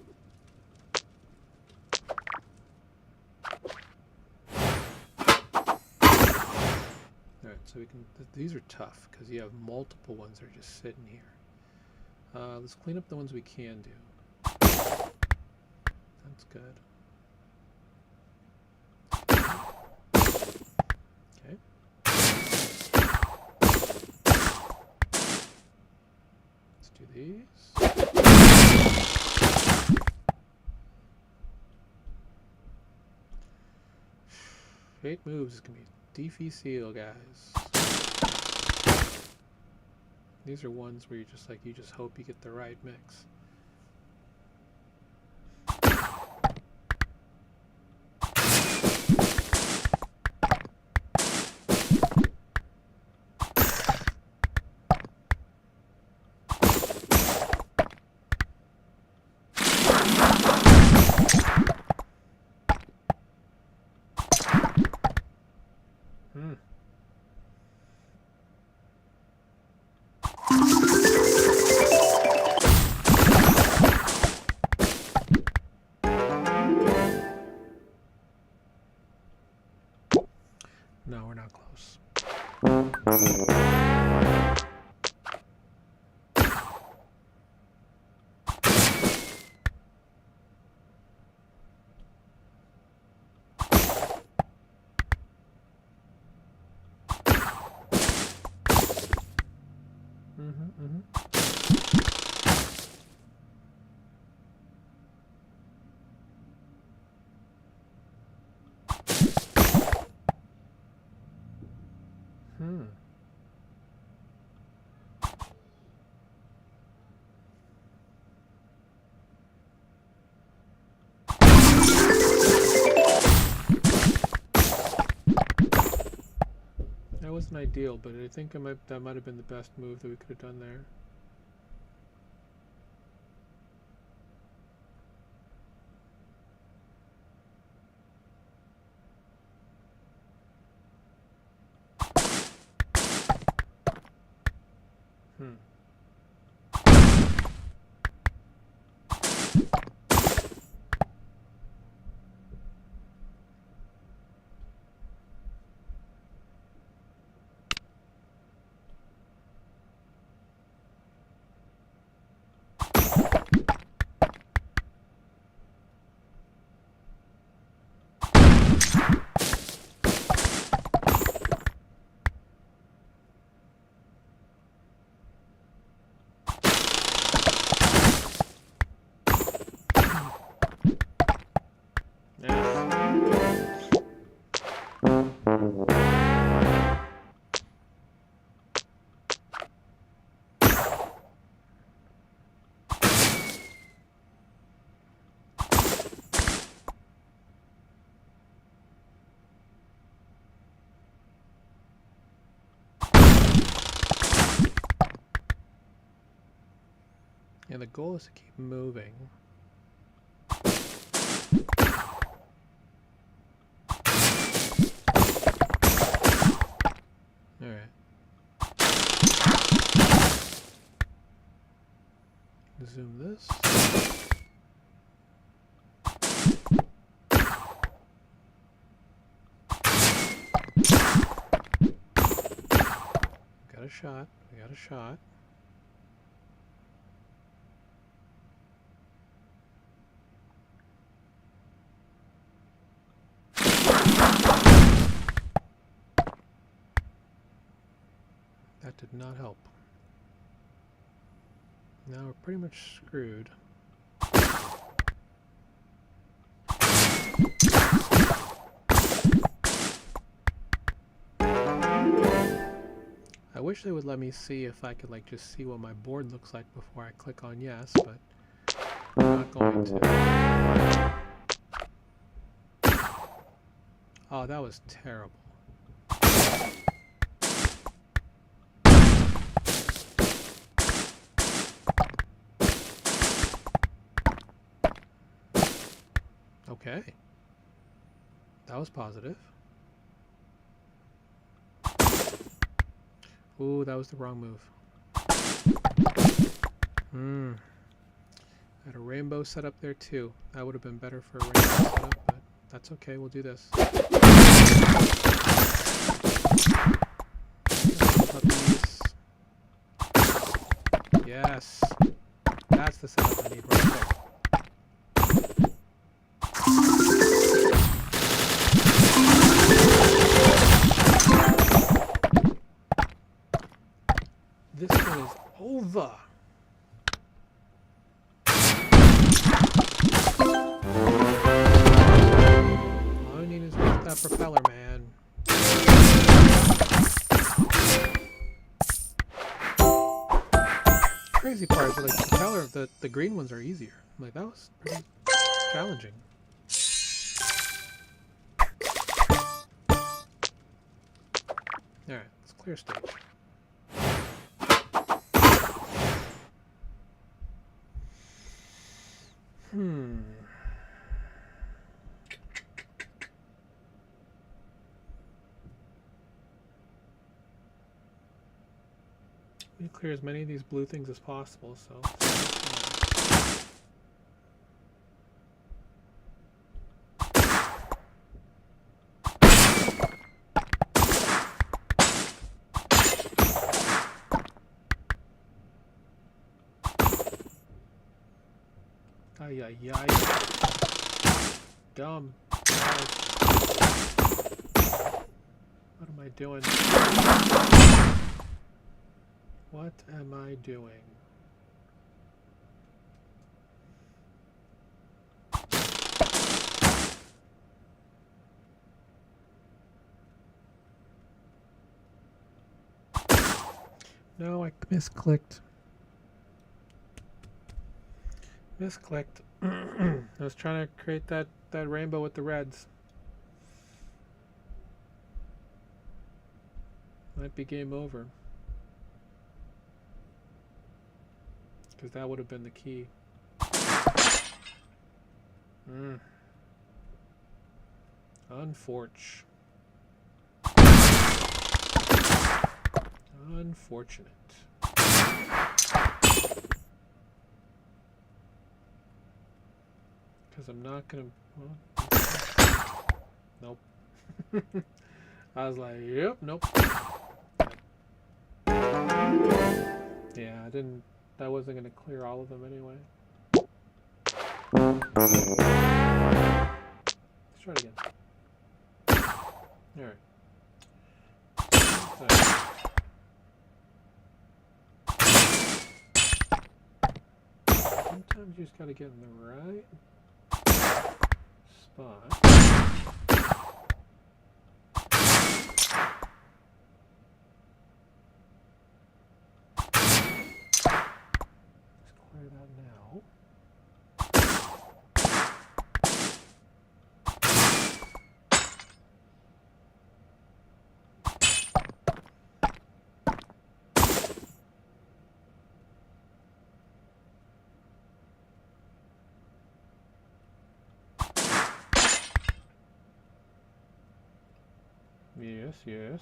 Alright, so we can... These are tough, because you have multiple ones that are just sitting here. Let's clean up the ones we can do. That's good. Okay. Let's do these. 8 moves is gonna be DeFi seal, guys. These are ones where you just hope you get the right mix. No, we're not close. That wasn't ideal, but I think that might have been the best move that we could have done there. Yes. Yeah, the goal is to keep moving. Alright. Zoom this. Got a shot. We got a shot. That did not help. Now we're pretty much screwed. I wish they would let me see if I could like just see what my board looks like before I click on yes, but I'm not going to. Oh, that was terrible. Okay. That was positive. Ooh, that was the wrong move. I had a rainbow set up there too. That would have been better for a rainbow setup, but that's okay. We'll do this. Puppies. Yes. That's the setup I need right there. This one is over. All I need is lift that propeller, man. Crazy part is that, like, the propeller, the green ones are easier. Like, that was pretty challenging. Alright, let's clear stage. We clear as many of these blue things as possible, so. Ay, ay, ay. Dumb. What am I doing? What am I doing? No, I misclicked. Misclicked. I was trying to create that rainbow with the reds. Might be game over. Because that would have been the key. Unfortunate. Unfortunate. Because I'm not gonna. Well, nope. I was like, yep, nope. Yeah, I didn't. That wasn't gonna clear all of them anyway. Let's try it again. Alright. Sometimes you just gotta get in the right spot. Let's clear that now. Yes, yes.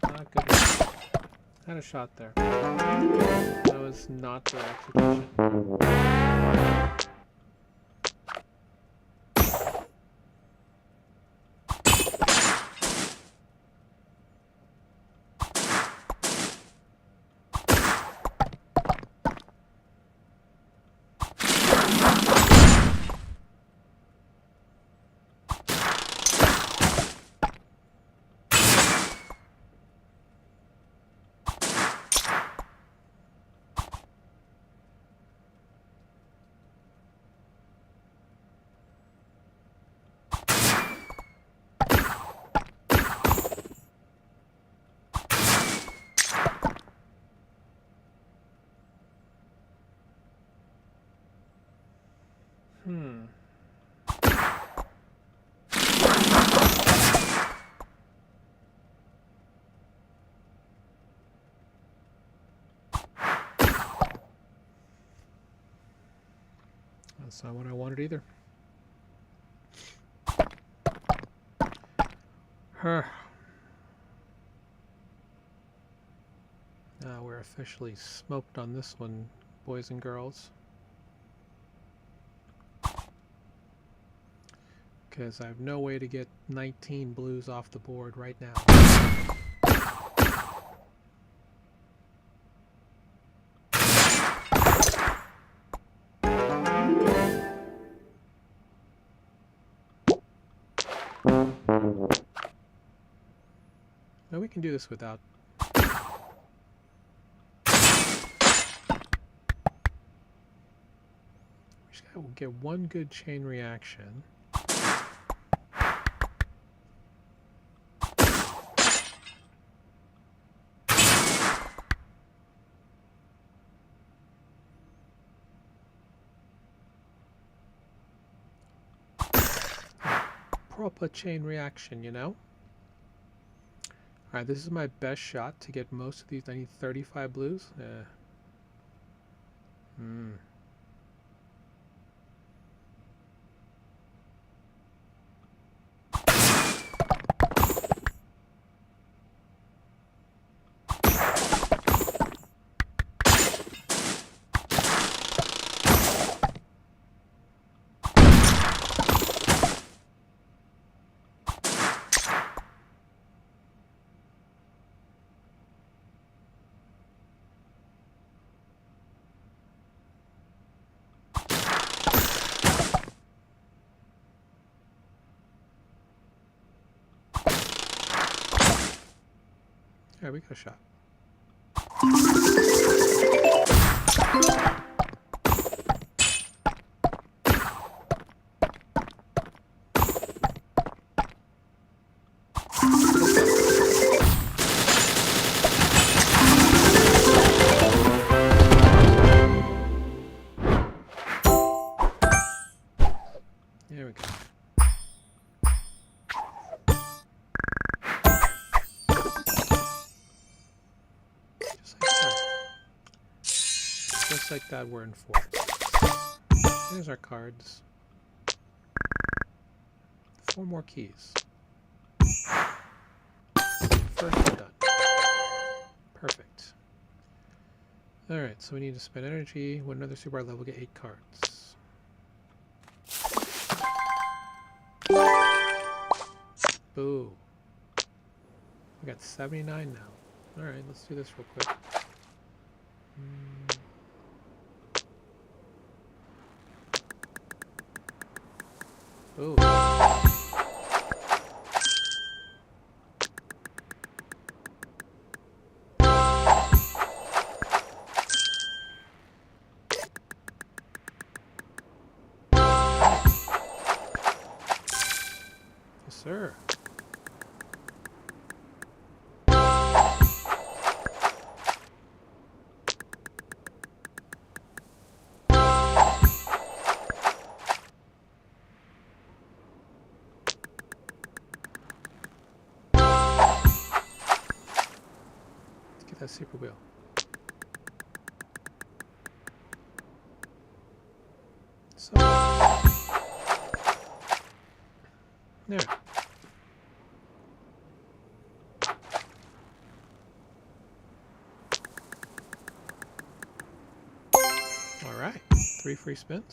Not good enough. Had a shot there. That was not the execution. That's not what I wanted either. Now we're officially smoked on this one, boys and girls. Because I have no way to get 19 blues off the board right now. Now we can do this without. We just gotta get one good chain reaction. Proper chain reaction, you know? Alright, this is my best shot to get most of these. I need 35 blues. Yeah, we got a shot. There we go. Just like that, we're in fourth. Here's our cards. 4 more keys. First one done. Perfect. Alright, so we need to spend energy. When another super hard level, get 8 cards. Boo. We got 79 now. Alright, let's do this real quick. Ooh. Yes, sir. Let's get that super wheel. So there. All right, 3 free spins.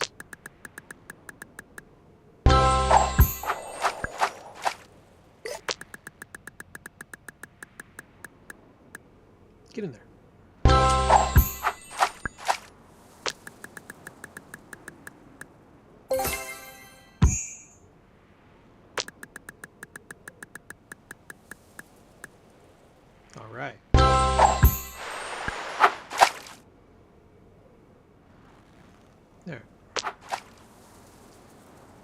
Get in there. All right. There.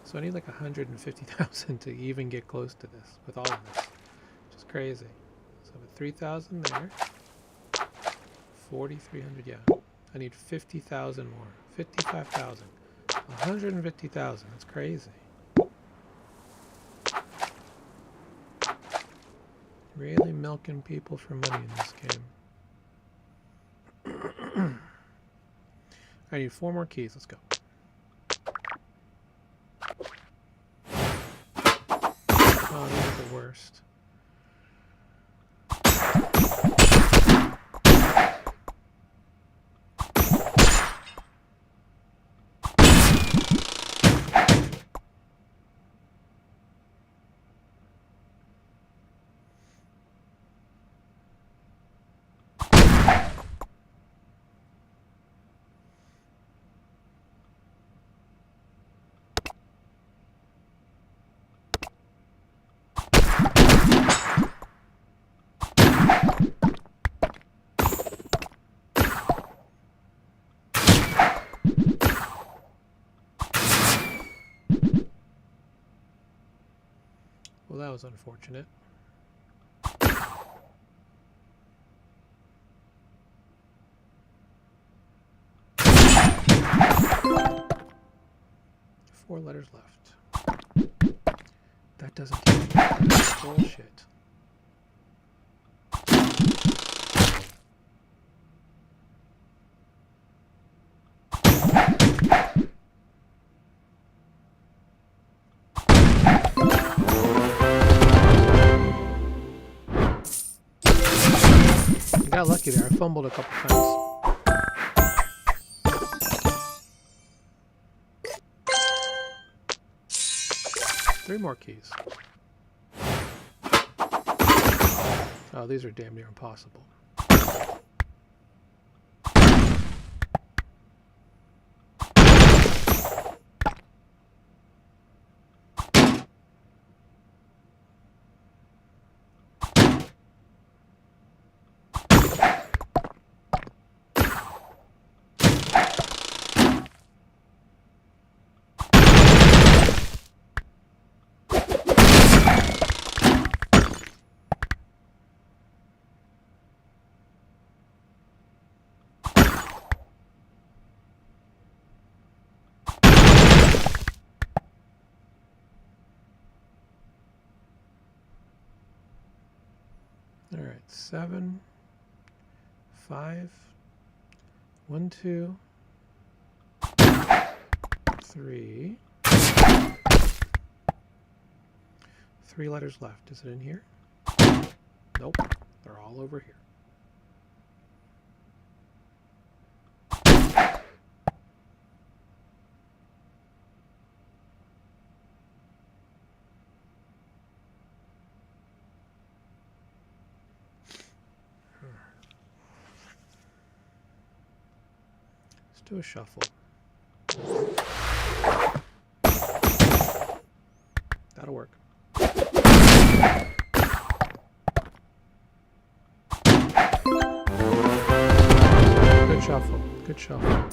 So I need like 150,000 to even get close to this with all of this, which is crazy. So with 3,000 there, 4,300. Yeah, I need 50,000 more. 55,000. 150,000. That's crazy. Really milking people for money in this game. I need 4 more keys. Let's go. Oh, these are the worst. Well, that was unfortunate. Four letters left. That doesn't count. That's bullshit. I got lucky there. I fumbled a couple times. Three more keys. Oh, these are damn near impossible. All right, 7, 5, 1, 2, 3. 3 letters left. Is it in here? Nope. They're all over here. do a shuffle. That'll work. Good shuffle. Good shuffle.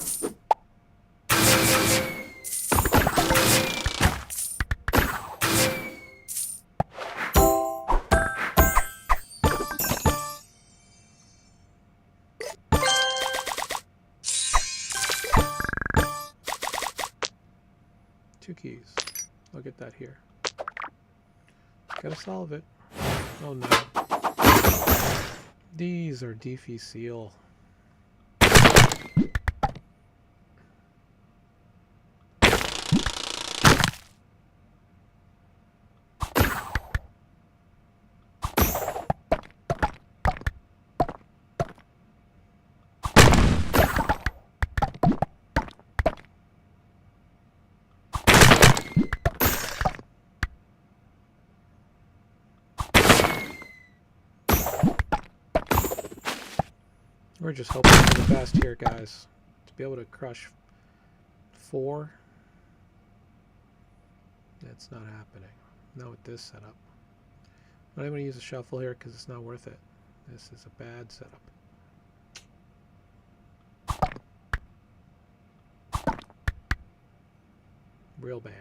Two keys. I'll get that here. Gotta solve it. Oh no. These are DeFi seal. We're just hoping for the best here, guys. To be able to crush 4. That's not happening. Not with this setup. But I'm going to use a shuffle here because it's not worth it. This is a bad setup. Real bad.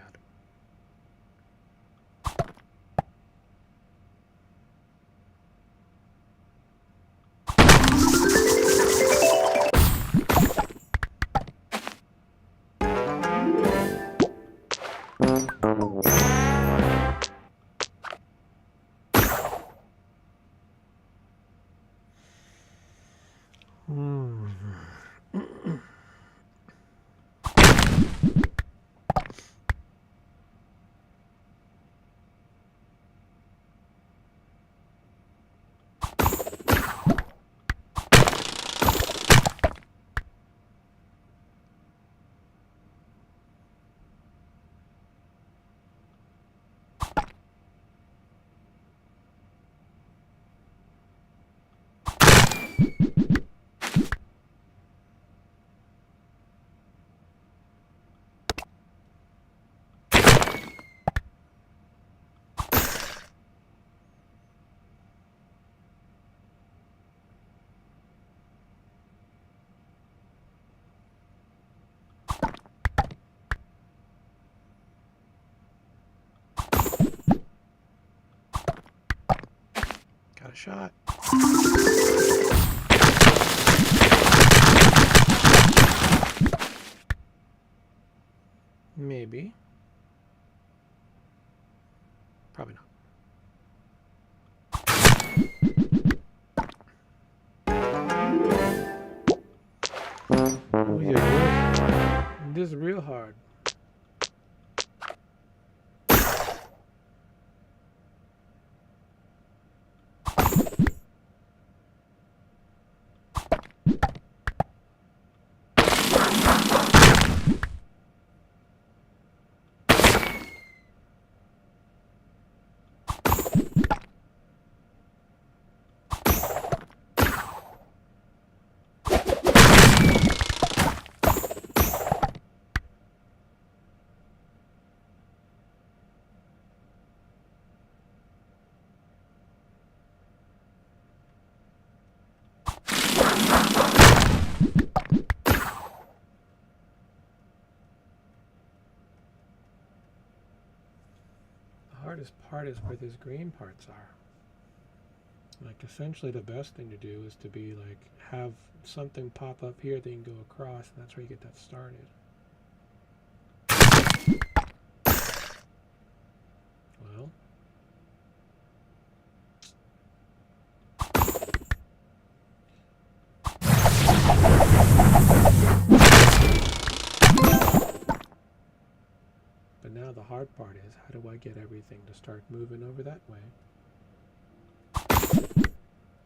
Got a shot. Maybe. Probably not. Oh yeah, this is real hard. The hardest part is where these green parts are. Like, essentially the best thing to do is to be like, have something pop up here that you can go across, and that's where you get that started. Well, but now the hard part is, how do I get everything to start moving over that way?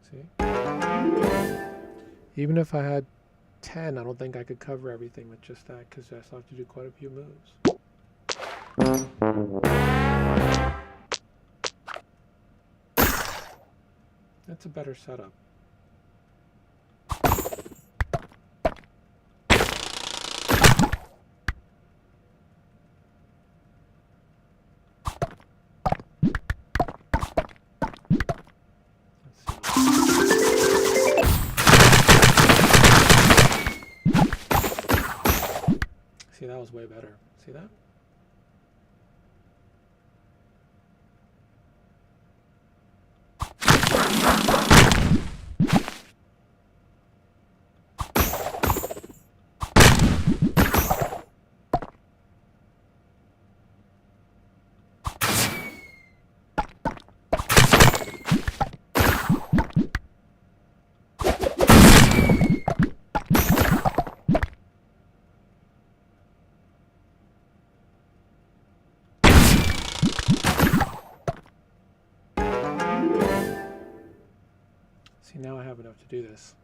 See? Even if I had 10, I don't think I could cover everything with just that, because I still have to do quite a few moves. That's a better setup. that was way better. See that? See, now I have enough to do this.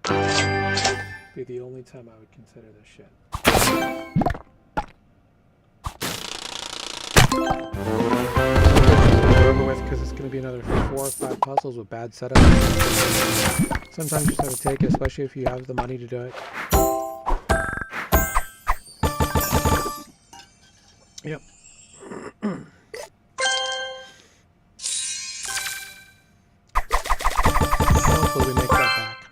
Be the only time I would consider this shit. Over with because it's going to be another 4 or 5 puzzles with bad setup. Sometimes you just have to take it, especially if you have the money to do it. Yep. Hopefully we make that back.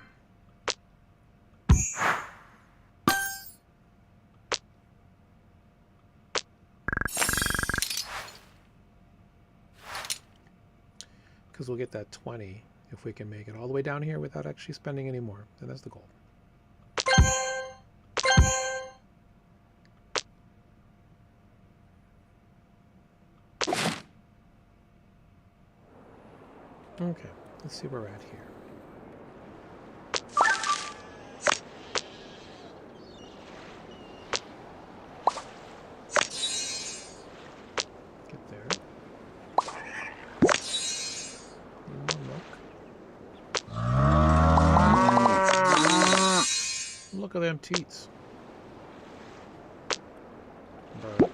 Because we'll get that 20 if we can make it all the way down here without actually spending any more. And that's the goal. Okay, let's see where we're at here. Get there. Look at them teats. Bro.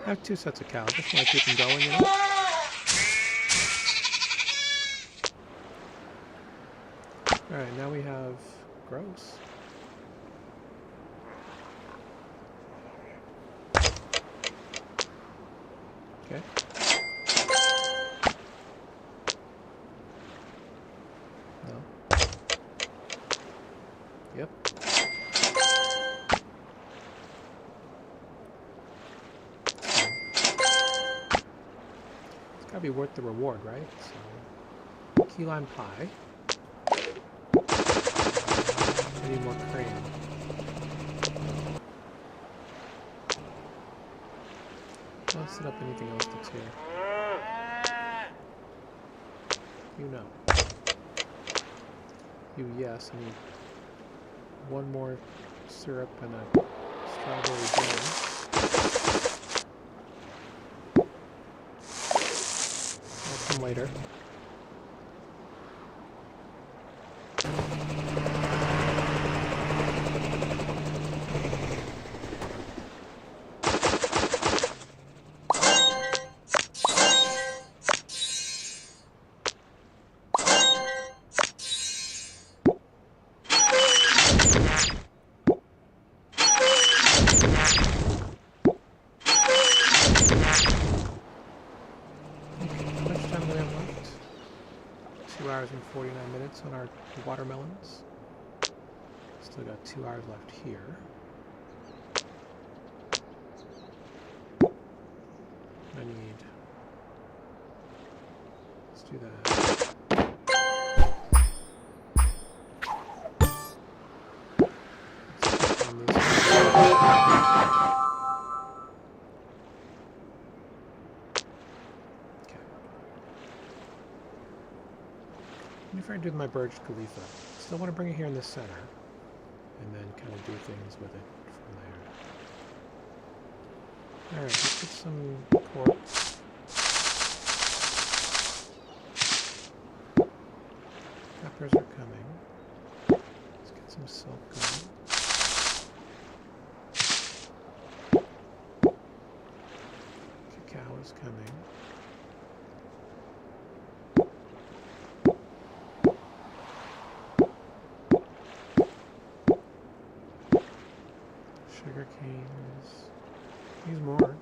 I have 2 sets of cows. Just want to keep them going, you know? Alright, now we have gross. Okay. No. Yep. Gotta be worth the reward, right? So, key lime pie. I need more crane. I'll set up anything else that's here. You know. You, yes, I need one more syrup and a strawberry jam. Later. And 49 minutes on our watermelons. Still got 2 hours left here. I need... Let's do that. If I do my Burj Khalifa, still want to bring it here in the center, and then kind of do things with it from there. Alright, let's get some quartz. Peppers are coming. Let's get some silk going. Cacao is coming. Sugar canes. Use more.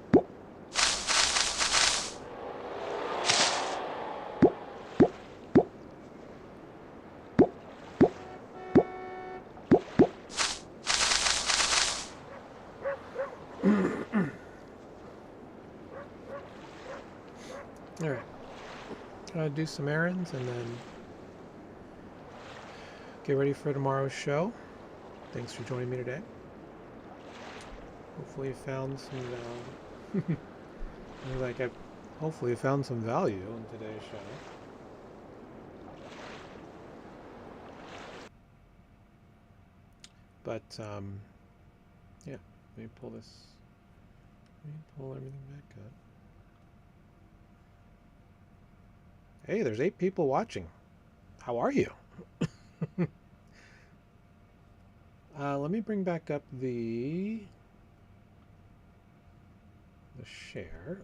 All right. Do some errands and then get ready for tomorrow's show. Thanks for joining me today. Hopefully you found some value. Hopefully you found some value in today's show. But yeah, let me pull this. Let me pull everything back up. Hey, there's 8 people watching. How are you? Let me bring back up the share.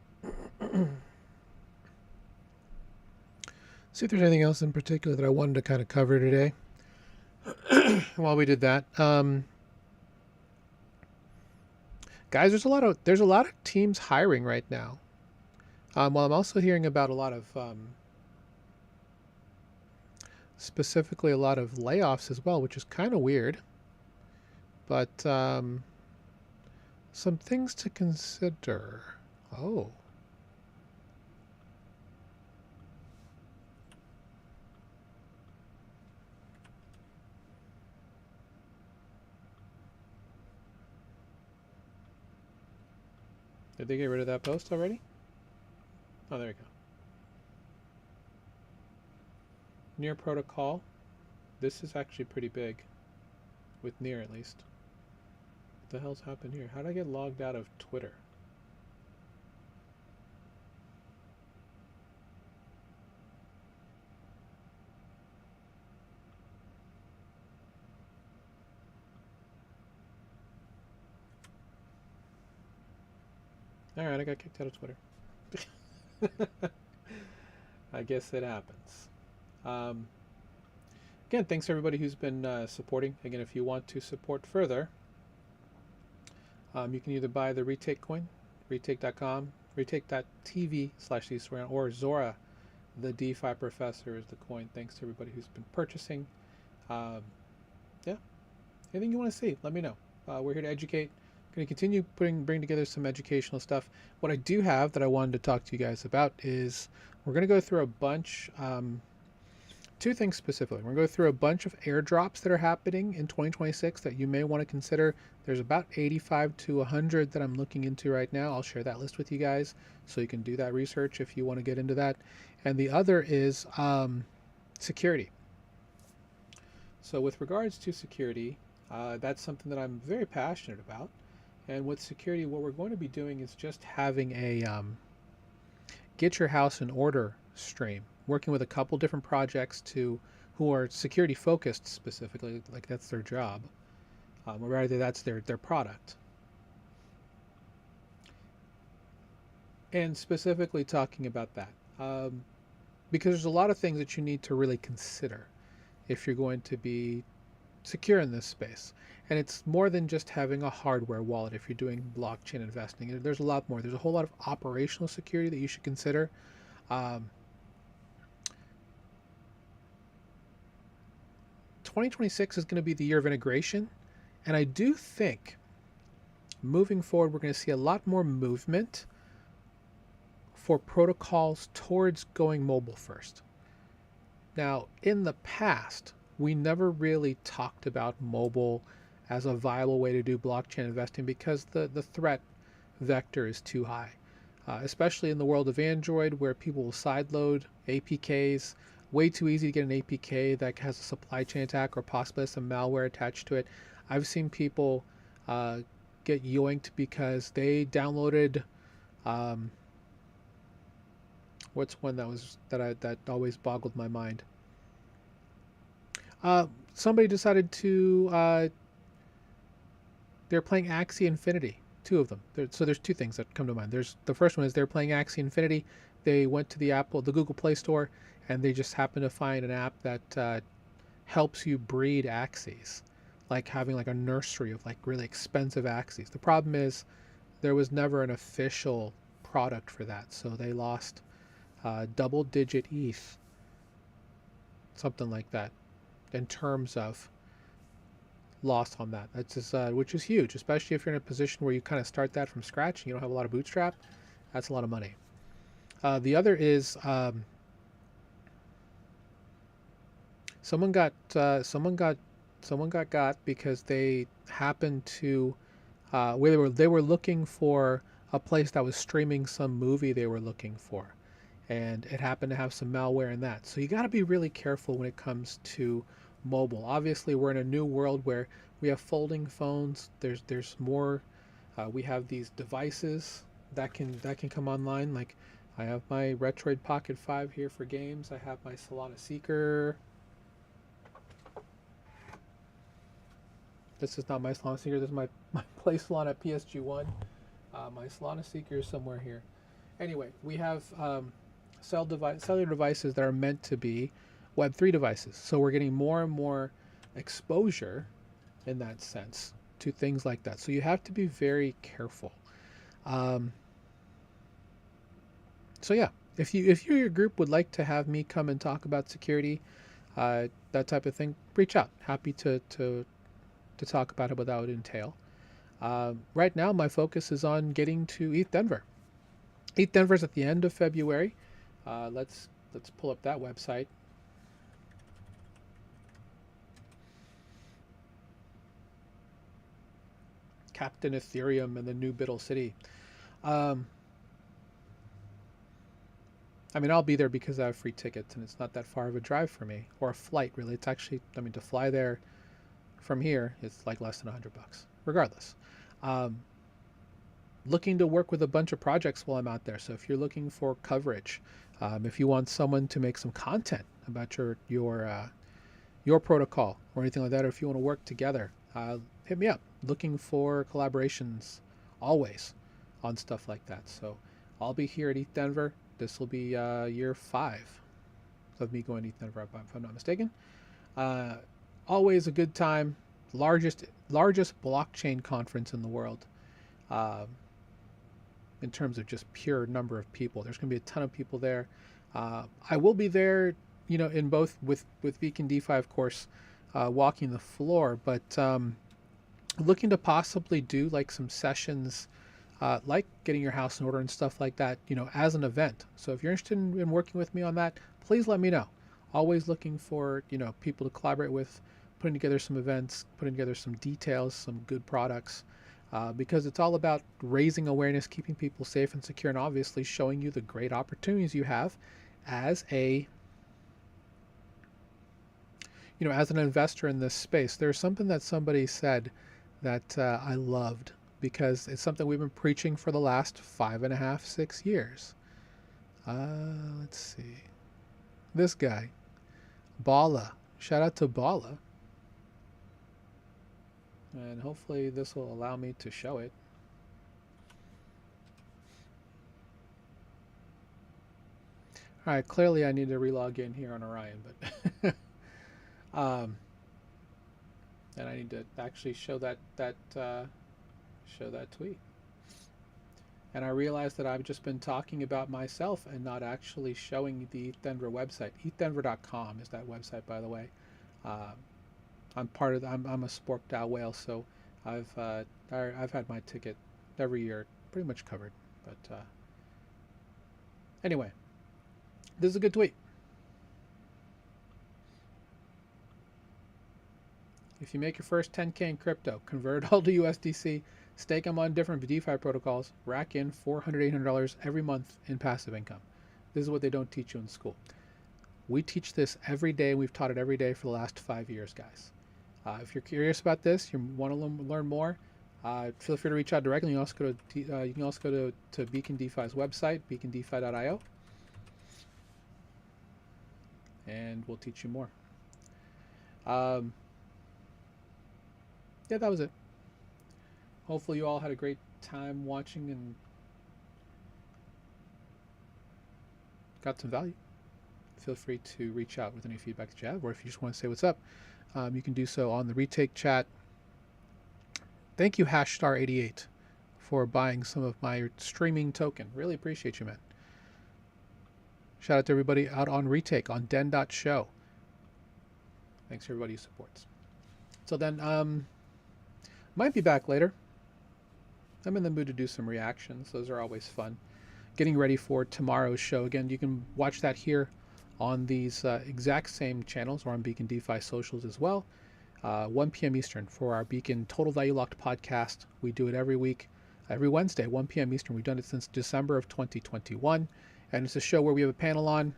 See if there's anything else in particular that I wanted to kind of cover today. While we did that, guys, there's a lot of teams hiring right now. While I'm also hearing about a lot of specifically a lot of layoffs as well, which is kind of weird. But some things to consider. Oh. Did they get rid of that post already? Oh, there we go. Near protocol. This is actually pretty big. With Near, at least. What the hell's happened here? How did I get logged out of Twitter? Alright, I got kicked out of Twitter. I guess it happens. Again, thanks to everybody who's been supporting. Again, if you want to support further, you can either buy the retake coin, retake.com, retake.tv/thestorian, or Zora, the DeFi professor, is the coin. Thanks to everybody who's been purchasing. Yeah, anything you want to see, let me know. We're here to educate. Going to continue bring together some educational stuff. What I do have that I wanted to talk to you guys about is we're going to go through a bunch, 2 things specifically. We're going to go through a bunch of airdrops that are happening in 2026 that you may want to consider. There's about 85 to 100 that I'm looking into right now. I'll share that list with you guys so you can do that research if you want to get into that. And the other is security. So with regards to security, that's something that I'm very passionate about. And with security, what we're going to be doing is just having a get your house in order stream, working with a couple different projects who are security focused specifically, like that's their job, or rather that's their product. And specifically talking about that, because there's a lot of things that you need to really consider if you're going to be secure in this space. And it's more than just having a hardware wallet if you're doing blockchain investing. There's a lot more. There's a whole lot of operational security that you should consider. 2026 is going to be the year of integration. And I do think moving forward, we're going to see a lot more movement for protocols towards going mobile first. Now, in the past, we never really talked about mobile as a viable way to do blockchain investing because the threat vector is too high, especially in the world of Android where people will sideload APKs. Way too easy to get an APK that has a supply chain attack or possibly some malware attached to it. I've seen people get yoinked because they downloaded what's one that always boggled my mind. Somebody decided to they're playing Axie Infinity, 2 of them. So there's 2 things that come to mind. There's the first one is they're playing Axie Infinity. They went to the Google Play Store, and they just happened to find an app that helps you breed Axies. like having like a nursery of like really expensive axes. The problem is there was never an official product for that, so they lost double digit ETH, something like that, in terms of loss on that. That's just, which is huge, especially if you're in a position where you kind of start that from scratch and you don't have a lot of bootstrap. That's a lot of money. The other is someone got got because they happened to where they were looking for a place that was streaming some movie they were looking for, and it happened to have some malware in that. So you got to be really careful when it comes to mobile. Obviously, we're in a new world where we have folding phones. There's more. We have these devices that can come online. Like I have my Retroid Pocket 5 here for games. I have my Solana Seeker. This is not my Solana Seeker. This is my Play Solana PSG1. My Solana Seeker is somewhere here. Anyway, we have cellular devices that are meant to be Web3 devices. So we're getting more and more exposure in that sense to things like that. So you have to be very careful. So yeah, if you your group would like to have me come and talk about security, that type of thing, reach out. Happy to talk about it without entail. Right now, my focus is on getting to ETH Denver. ETH Denver is at the end of February. Let's pull up that website. Captain Ethereum and the New Biddle City. I mean, I'll be there because I have free tickets, and it's not that far of a drive for me, or a flight, really. It's actually, I mean, to fly there from here, it's like less than $100. Regardless, looking to work with a bunch of projects while I'm out there. So if you're looking for coverage, if you want someone to make some content about your protocol or anything like that, or if you want to work together, hit me up. Looking for collaborations always on stuff like that. So I'll be here at ETH Denver. This will be year 5 of me going to ETH Denver, if I'm not mistaken. Always a good time. Largest blockchain conference in the world. In terms of just pure number of people, there's going to be a ton of people there. I will be there, you know, in both with Beacon DeFi, of course, walking the floor, but looking to possibly do like some sessions, like getting your house in order and stuff like that, you know, as an event. So if you're interested in working with me on that, please let me know. Always looking for, you know, people to collaborate with, putting together some events, putting together some details, some good products, because it's all about raising awareness, keeping people safe and secure, and obviously showing you the great opportunities you have as a, you know, as an investor in this space. There's something that somebody said that I loved, because it's something we've been preaching for the last 5.5, 6 years. Let's see. This guy, Bala. Shout out to Bala. And hopefully this will allow me to show it. All right, clearly I need to relog in here on Orion, but and I need to actually show that tweet. And I realized that I've just been talking about myself and not actually showing the ETH Denver website. ETHDenver.com is that website, by the way. I'm part of. I'm a sporked out whale, so I've had my ticket every year pretty much covered. But anyway, this is a good tweet. If you make your first 10K in crypto, convert it all to USDC, stake them on different DeFi protocols, rack in $400, $800 every month in passive income. This is what they don't teach you in school. We teach this every day. We've taught it every day for the last 5 years, guys. If you're curious about this, you want to learn more, feel free to reach out directly. You can also go to Beacon DeFi's website, beacondefi.io, and we'll teach you more. Yeah, that was it. Hopefully you all had a great time watching and got some value. Feel free to reach out with any feedback that you have, or if you just want to say what's up, you can do so on the retake chat Thank you, Hashstar88, for buying some of my streaming token. Really appreciate you, man. Shout out to everybody out on retake on den.show. Thanks to everybody who supports. So then, might be back later. I'm in the mood to do some reactions. Those are always fun. Getting ready for tomorrow's show. Again, you can watch that here on these exact same channels or on Beacon DeFi socials as well. 1 p.m. Eastern for our Beacon Total Value Locked podcast. We do it every week, every Wednesday, 1 p.m. Eastern. We've done it since December of 2021. And it's a show where we have a panel on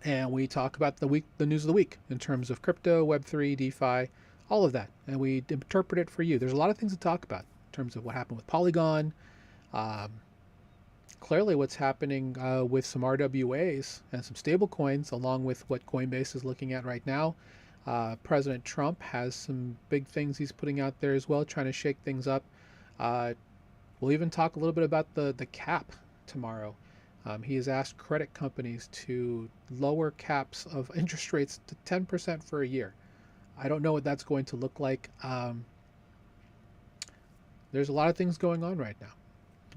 and we talk about the news of the week in terms of crypto, Web3, DeFi, all of that. And we interpret it for you. There's a lot of things to talk about in terms of what happened with Polygon, clearly what's happening with some RWAs and some stable coins, along with what Coinbase is looking at right now. President Trump has some big things he's putting out there as well, trying to shake things up. We'll even talk a little bit about the cap tomorrow. He has asked credit companies to lower caps of interest rates to 10% for a year. I don't know what that's going to look like. There's a lot of things going on right now.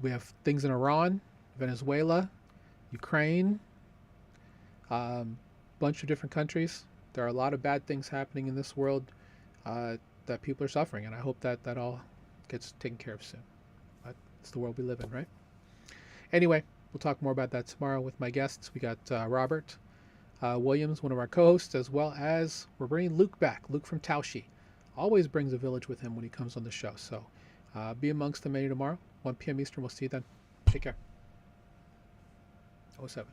We have things in Iran, Venezuela, Ukraine, bunch of different countries. There are a lot of bad things happening in this world that people are suffering, and I hope that that all gets taken care of soon. But it's the world we live in, right? Anyway, we'll talk more about that tomorrow with my guests. We got Robert Williams, one of our co-hosts, as well as we're bringing Luke back. Luke from Township always brings a village with him when he comes on the show. So be amongst the many tomorrow, 1 p.m. Eastern. We'll see you then. Take care. 07.